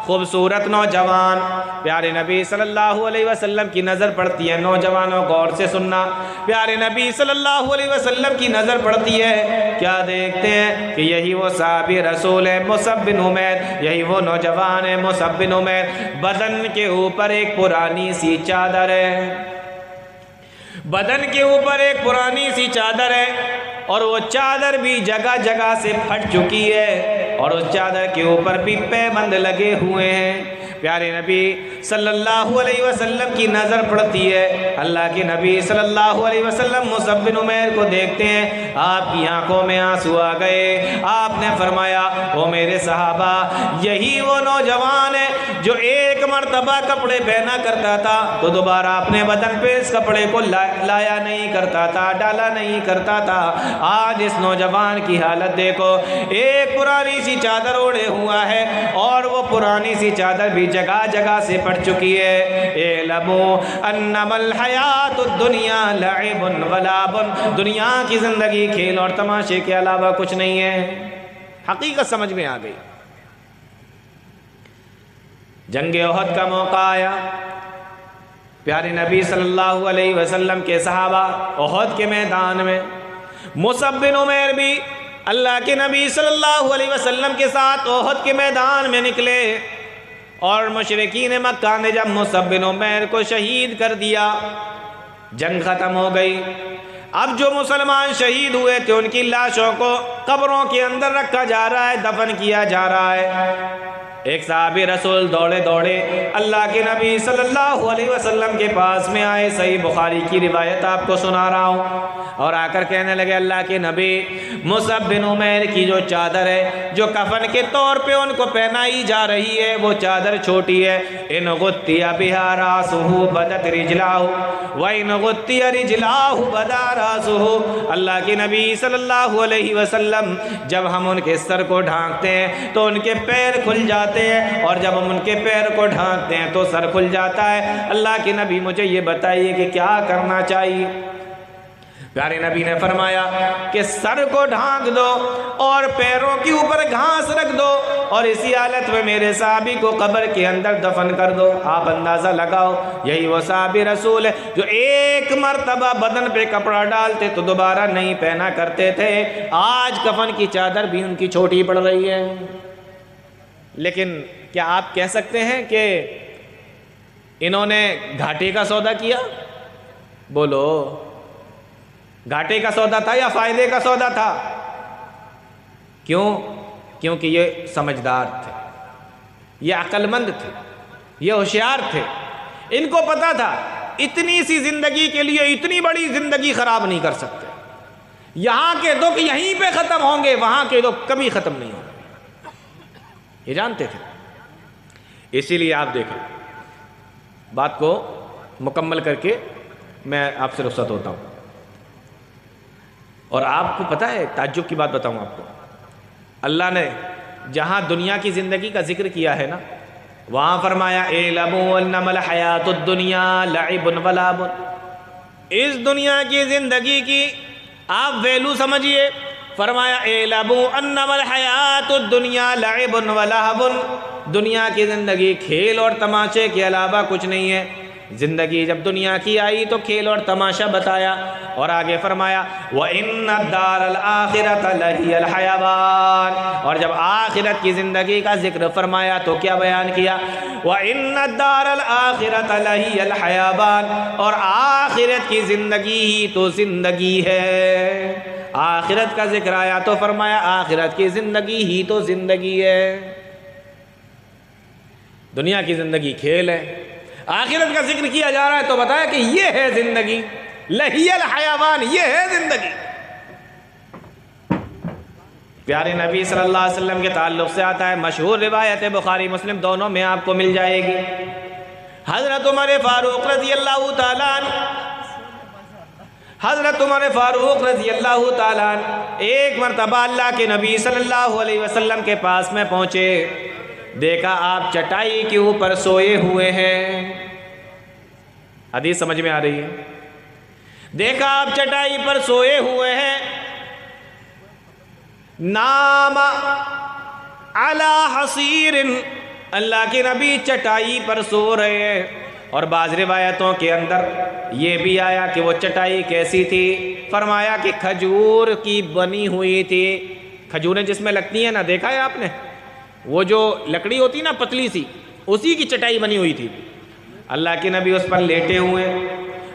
Speaker 1: خوبصورت نوجوان، پیارے نبی صلی اللہ علیہ وسلم کی نظر پڑتی ہے، نوجوانوں غور سے سننا، پیارے نبی صلی اللہ علیہ وسلم کی نظر پڑتی ہے، کیا دیکھتے ہیں کہ یہی وہ صحابی رسول ہے مصعب بن عمیر، یہی وہ نوجوان ہے مصعب بن عمیر، بدن کے اوپر ایک پرانی سی چادر ہے، بدن کے اوپر ایک پرانی سی چادر ہے اور وہ چادر بھی جگہ جگہ سے پھٹ چکی ہے اور اس چادر کے اوپر بھی پیبند لگے ہوئے ہیں۔ پیارے نبی صلی اللہ علیہ وسلم کی نظر پڑتی ہے، اللہ کے نبی صلی اللہ علیہ وسلم مصعب بن عمیر کو دیکھتے ہیں، آپ کی آنکھوں میں آنسو آ گئے، آپ نے فرمایا او میرے صحابہ، یہی وہ نوجوان ہے جو ایک مرتبہ کپڑے پہنا کرتا تھا تو دوبارہ اپنے بدن پہ اس کپڑے کو لایا نہیں کرتا تھا، ڈالا نہیں کرتا تھا، آج اس نوجوان کی حالت دیکھو، ایک پرانی سی چادر اوڑھے ہوا ہے اور وہ پرانی سی چادر بھی جگہ جگہ سے پڑ چکی ہے۔ اعلموا انما الحیات الدنیا لعب ولہو، دنیا کی زندگی کھیل اور تماشے کے علاوہ کچھ نہیں ہے۔ حقیقت سمجھ میں آ گئی۔ جنگ احد کا موقع آیا، پیارے نبی صلی اللہ علیہ وسلم کے صحابہ احد کے میدان میں، مصعب بن عمیر بھی اللہ کے نبی صلی اللہ علیہ وسلم کے ساتھ احد کے میدان میں نکلے اور مشرکین مکہ نے جب مصعب بن عمیر کو شہید کر دیا، جنگ ختم ہو گئی۔ اب جو مسلمان شہید ہوئے تھے ان کی لاشوں کو قبروں کے اندر رکھا جا رہا ہے، دفن کیا جا رہا ہے۔ ایک صحابی رسول دوڑے دوڑے اللہ کے نبی صلی اللہ علیہ وسلم کے پاس میں آئے، صحیح بخاری کی روایت آپ کو سنا رہا ہوں، اور آ کر کہنے لگے اللہ کے نبی، مصعب بن عمیر کی جو چادر ہے جو کفن کے طور پہ ان کو پہنائی جا رہی ہے وہ چادر چھوٹی ہے، ان غطی بہا راسہ بدت رجلہ وان غطی رجلہ بدا راسہ۔ اللہ کے نبی صلی اللہ علیہ وسلم جب ہم ان کے سر کو ڈھانکتے ہیں تو ان کے پیر کھل جاتے ہیں اور جب ہم ان کے پیر کو ڈھانکتے ہیں تو سر کھل جاتا ہے۔ اللہ کے نبی مجھے یہ بتائیے کہ کیا کرنا چاہیے؟ پیارے نبی نے فرمایا کہ سر کو ڈھانک دو اور پیروں کے اوپر گھاس رکھ دو اور اسی حالت میں میرے صحابی کو قبر کے اندر دفن کر دو۔ آپ اندازہ لگاؤ، یہی وہ صحابی رسول ہے جو ایک مرتبہ بدن پہ کپڑا ڈالتے تو دوبارہ نہیں پہنا کرتے تھے، آج کفن کی چادر بھی ان کی چھوٹی پڑ رہی ہے۔ لیکن کیا آپ کہہ سکتے ہیں کہ انہوں نے گھاٹے کا سودا کیا؟ بولو، گھاٹے کا سودا تھا یا فائدے کا سودا تھا؟ کیوں؟ کیونکہ یہ سمجھدار تھے، یہ عقل مند تھے، یہ ہوشیار تھے، ان کو پتا تھا اتنی سی زندگی کے لیے اتنی بڑی زندگی خراب نہیں کر سکتے، یہاں کے دکھ یہیں پہ ختم ہوں گے، وہاں کے دکھ کبھی ختم نہیں ہوں گے، یہ جانتے تھے۔ اسی لیے آپ دیکھیں، بات کو مکمل کر کے میں آپ سے رخصت ہوتا ہوں۔ اور آپ کو پتہ ہے، تعجب کی بات بتاؤں آپ کو، اللہ نے جہاں دنیا کی زندگی کا ذکر کیا ہے نا، وہاں فرمایا اعلموا انما الحیات الدنیا لعب و لہو، اس دنیا کی زندگی کی آپ ویلو سمجھیے۔ فرمایا اعلموا انما الحیات الدنیا لعب و لہو، دنیا کی زندگی کھیل اور تماشے کے علاوہ کچھ نہیں ہے۔ زندگی جب دنیا کی آئی تو کھیل اور تماشا بتایا، اور آگے فرمایا وَإِنَّ الدَّارَ الْآخِرَةَ لَهِيَ الْحَيَوَانُ، اور جب آخرت کی زندگی کا ذکر فرمایا تو کیا بیان کیا؟ وَإِنَّ الدَّارَ الْآخِرَةَ لَهِيَ الْحَيَوَانُ، اور آخرت کی زندگی ہی تو زندگی ہے۔ آخرت کا ذکر آیا تو فرمایا آخرت کی زندگی ہی تو زندگی ہے۔ دنیا کی زندگی کھیل ہے، آخرت کا ذکر کیا جا رہا ہے تو بتایا کہ یہ ہے زندگی، لہی الحیوان، یہ ہے زندگی۔ پیارے نبی صلی اللہ علیہ وسلم کے تعلق سے آتا ہے، مشہور روایت ہے، بخاری مسلم دونوں میں آپ کو مل جائے گی، حضرت عمر فاروق رضی اللہ تعالیٰ عنہ، حضرت عمر فاروق رضی اللہ تعالیٰ عنہ ایک مرتبہ اللہ کے نبی صلی اللہ علیہ وسلم کے پاس میں پہنچے، دیکھا آپ چٹائی کے اوپر سوئے ہوئے ہیں۔ حدیث سمجھ میں آ رہی ہے؟ دیکھا آپ چٹائی پر سوئے ہوئے ہیں، نام علی حصیر، اللہ کے نبی چٹائی پر سو رہے ہیں۔ اور بعض روایتوں کے اندر یہ بھی آیا کہ وہ چٹائی کیسی تھی، فرمایا کہ کھجور کی بنی ہوئی تھی۔ کھجوریں جس میں لگتی ہیں نا، دیکھا ہے آپ نے، وہ جو لکڑی ہوتی نا پتلی سی، اسی کی چٹائی بنی ہوئی تھی۔ اللہ کے نبی اس پر لیٹے ہوئے،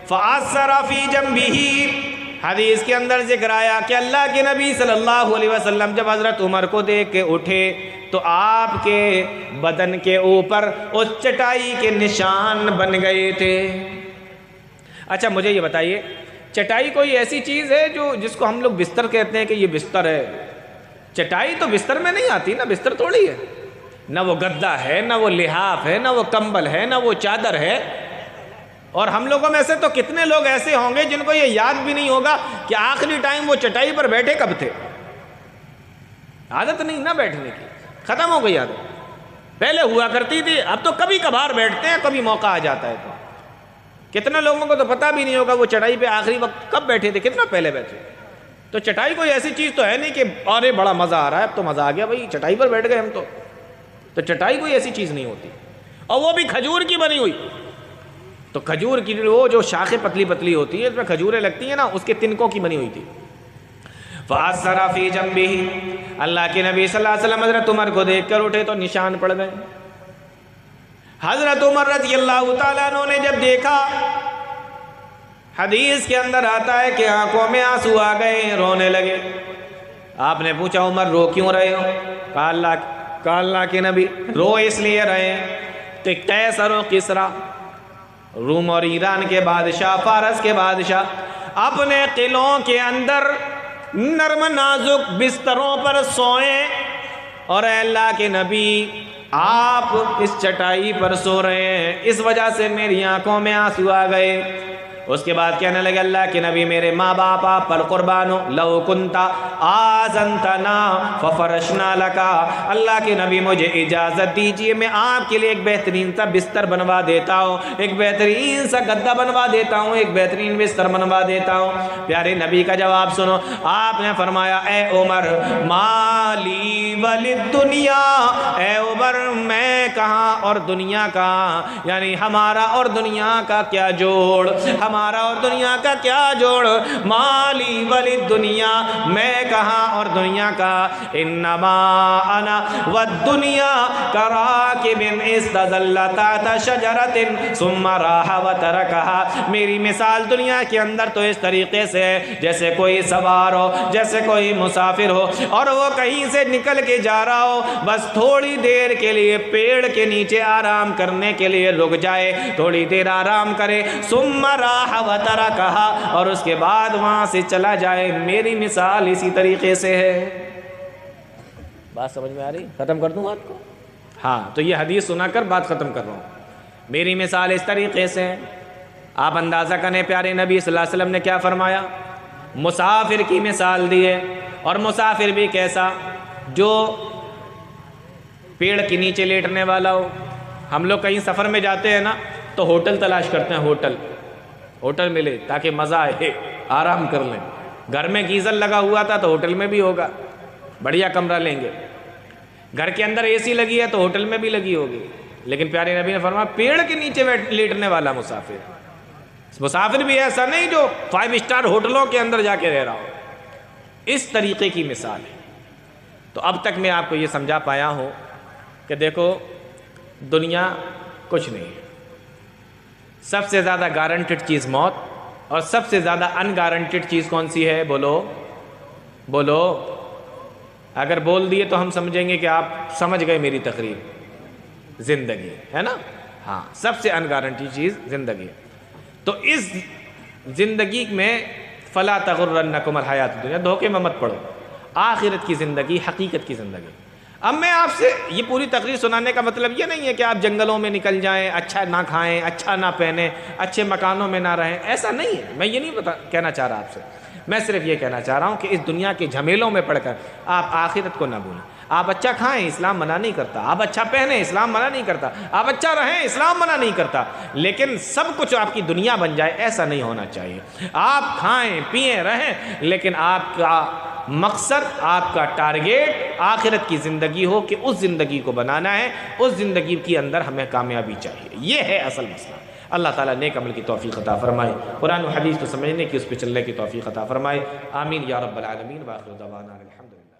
Speaker 1: فَأَثَّرَ فِي جَنبِهِ، حدیث کے اندر ذکر آیا کہ اللہ کے نبی صلی اللہ علیہ وسلم جب حضرت عمر کو دیکھ کے اٹھے تو آپ کے بدن کے اوپر اس چٹائی کے نشان بن گئے تھے۔ اچھا مجھے یہ بتائیے، چٹائی کوئی ایسی چیز ہے جس کو ہم لوگ بستر کہتے ہیں کہ یہ بستر ہے؟ چٹائی تو بستر میں نہیں آتی نا، بستر تھوڑی ہے، نہ وہ گدا ہے، نہ وہ لحاف ہے، نہ وہ کمبل ہے، نہ وہ چادر ہے۔ اور ہم لوگوں میں سے تو کتنے لوگ ایسے ہوں گے جن کو یہ یاد بھی نہیں ہوگا کہ آخری ٹائم وہ چٹائی پر بیٹھے کب تھے۔ عادت نہیں نا بیٹھنے کی، ختم ہو گئی عادت، پہلے ہوا کرتی تھی، اب تو کبھی کبھار بیٹھتے ہیں، کبھی موقع آ جاتا ہے تو۔ کتنے لوگوں کو تو پتہ بھی نہیں ہوگا وہ چٹائی پہ آخری وقت کب بیٹھے تھے، کتنا پہلے بیٹھے۔ تو چٹائی کوئی ایسی چیز تو ہے نہیں کہ ارے بڑا مزہ آ رہا ہے، اب تو مزہ آ گیا بھائی، چٹائی پر بیٹھ گئے ہم تو چٹائی کوئی ایسی چیز نہیں ہوتی، اور وہ بھی کھجور کی بنی ہوئی۔ تو کھجور کی وہ جو شاخیں پتلی پتلی ہوتی ہیں، اس میں کھجوریں لگتی ہیں نا، اس کے تنکوں کی بنی ہوئی تھی۔ فَأَثَّرَ فِي جَنبِهِ، اللہ کے نبی صلی اللہ علیہ وسلم حضرت عمر کو دیکھ کر اٹھے تو نشان پڑ گئے۔ حضرت عمر رضی اللہ تعالیٰ عنہ نے جب دیکھا، حدیث کے اندر آتا ہے کہ آنکھوں میں آنسو آ گئے، رونے لگے۔ آپ نے پوچھا عمر رو کیوں رہے ہو؟ کہا اللہ کے نبی رو اس لیے رہے کہ قیصر و کسریٰ، روم اور ایران کے بادشاہ، فارس کے بادشاہ اپنے قلعوں کے اندر نرم نازک بستروں پر سوئیں، اور اے اللہ کے نبی آپ اس چٹائی پر سو رہے ہیں، اس وجہ سے میری آنکھوں میں آنسو آ گئے۔ اس کے بعد کہنے لگے اللہ کے نبی میرے ماں باپ آپ پر قربان ہو، لو کنتا آذنتنا ففرشنا لکا، اللہ کے نبی مجھے اجازت دیجئے میں آپ کے لیے ایک بہترین سا بستر بنوا دیتا ہوں، ایک بہترین سا گدا بنوا دیتا ہوں، ایک بہترین بستر بنوا دیتا ہوں۔ پیارے نبی کا جواب سنو، آپ نے فرمایا اے عمر مالی وللدنیا، اے عمر میں کہاں اور دنیا کہاں، یعنی ہمارا اور دنیا کا کیا جوڑ، ہمارا اور دنیا کا کیا جوڑ، مالی وللدنیا، میں کہاں اور دنیا کا، انما انا والدنیا کراکب استظل تحت شجرۃ ثم راح وترکها، میری مثال دنیا کے اندر تو اس طریقے سے ہے جیسے کوئی سوار ہو، جیسے کوئی مسافر ہو اور وہ کہیں وہیں سے نکل کے جا رہا ہو، بس تھوڑی دیر کے لیے پیڑ کے نیچے آرام کرنے کے لیے رک جائے، تھوڑی دیر آرام کرے، ثم راح وترکھا، اور اس کے بعد وہاں سے چلا جائے۔ میری مثال اسی طریقے سے ہے۔ بات سمجھ میں آ رہی؟ ختم کر دوں بات کو؟ ہاں، تو یہ حدیث سنا کر بات ختم کر رہا ہوں۔ میری مثال اس طریقے سے ہے، آپ اندازہ کریں پیارے نبی صلی اللہ علیہ وسلم نے کیا فرمایا؟ مسافر کی مثال دی ہے، اور مسافر بھی کیسا؟ جو پیڑ کے نیچے لیٹنے والا ہو۔ ہم لوگ کہیں سفر میں جاتے ہیں نا تو ہوٹل تلاش کرتے ہیں، ہوٹل ملے تاکہ مزہ آئے، آرام کر لیں۔ گھر میں گیزر لگا ہوا تھا تو ہوٹل میں بھی ہوگا، بڑھیا کمرہ لیں گے۔ گھر کے اندر اے سی لگی ہے تو ہوٹل میں بھی لگی ہوگی، لیکن پیارے نبی نے فرمایا پیڑ کے نیچے لیٹنے والا مسافر بھی ایسا نہیں جو 5 اسٹار ہوٹلوں کے اندر جا کے رہ رہا ہو۔ اس طریقے کی مثال ہے۔ تو اب تک میں آپ کو یہ سمجھا پایا ہوں کہ دیکھو دنیا کچھ نہیں ہے، سب سے زیادہ گارنٹڈ چیز موت، اور سب سے زیادہ ان گارنٹڈ چیز کون سی ہے؟ بولو۔ اگر بول دیے تو ہم سمجھیں گے کہ آپ سمجھ گئے میری تقریر۔ زندگی ہے نا؟ ہاں، سب سے ان گارنٹی چیز زندگی ہے۔ تو اس زندگی میں فلا تغرنکم الحیات الدنیا، دھوکے میں مت پڑو، آخرت کی زندگی حقیقت کی زندگی۔ اب میں آپ سے یہ پوری تقریر سنانے کا مطلب یہ نہیں ہے کہ آپ جنگلوں میں نکل جائیں، اچھا نہ کھائیں، اچھا نہ پہنیں، اچھے مکانوں میں نہ رہیں، ایسا نہیں ہے۔ میں یہ نہیں کہنا چاہ رہا آپ سے، میں صرف یہ کہنا چاہ رہا ہوں کہ اس دنیا کے جھمیلوں میں پڑھ کر آپ آخرت کو نہ بھولیں۔ آپ اچھا کھائیں، اسلام منع نہیں کرتا، آپ اچھا پہنیں، اسلام منع نہیں کرتا، آپ اچھا رہیں، اسلام منع نہیں کرتا، لیکن سب کچھ آپ کی دنیا بن جائے ایسا نہیں ہونا چاہیے۔ آپ کھائیں پئیں رہیں، لیکن آپ کا مقصد، آپ کا ٹارگیٹ آخرت کی زندگی ہو کہ اس زندگی کو بنانا ہے، اس زندگی کے اندر ہمیں کامیابی چاہیے۔ یہ ہے اصل مسئلہ۔ اللہ تعالیٰ نیک عمل کی توفیق عطا فرمائے، قرآن و حدیث کو سمجھنے کی، اس پہ چلنے کی توفیق عطا فرمائے۔ آمین یا رب العالمین۔ وآخر دعوانا الحمدللہ۔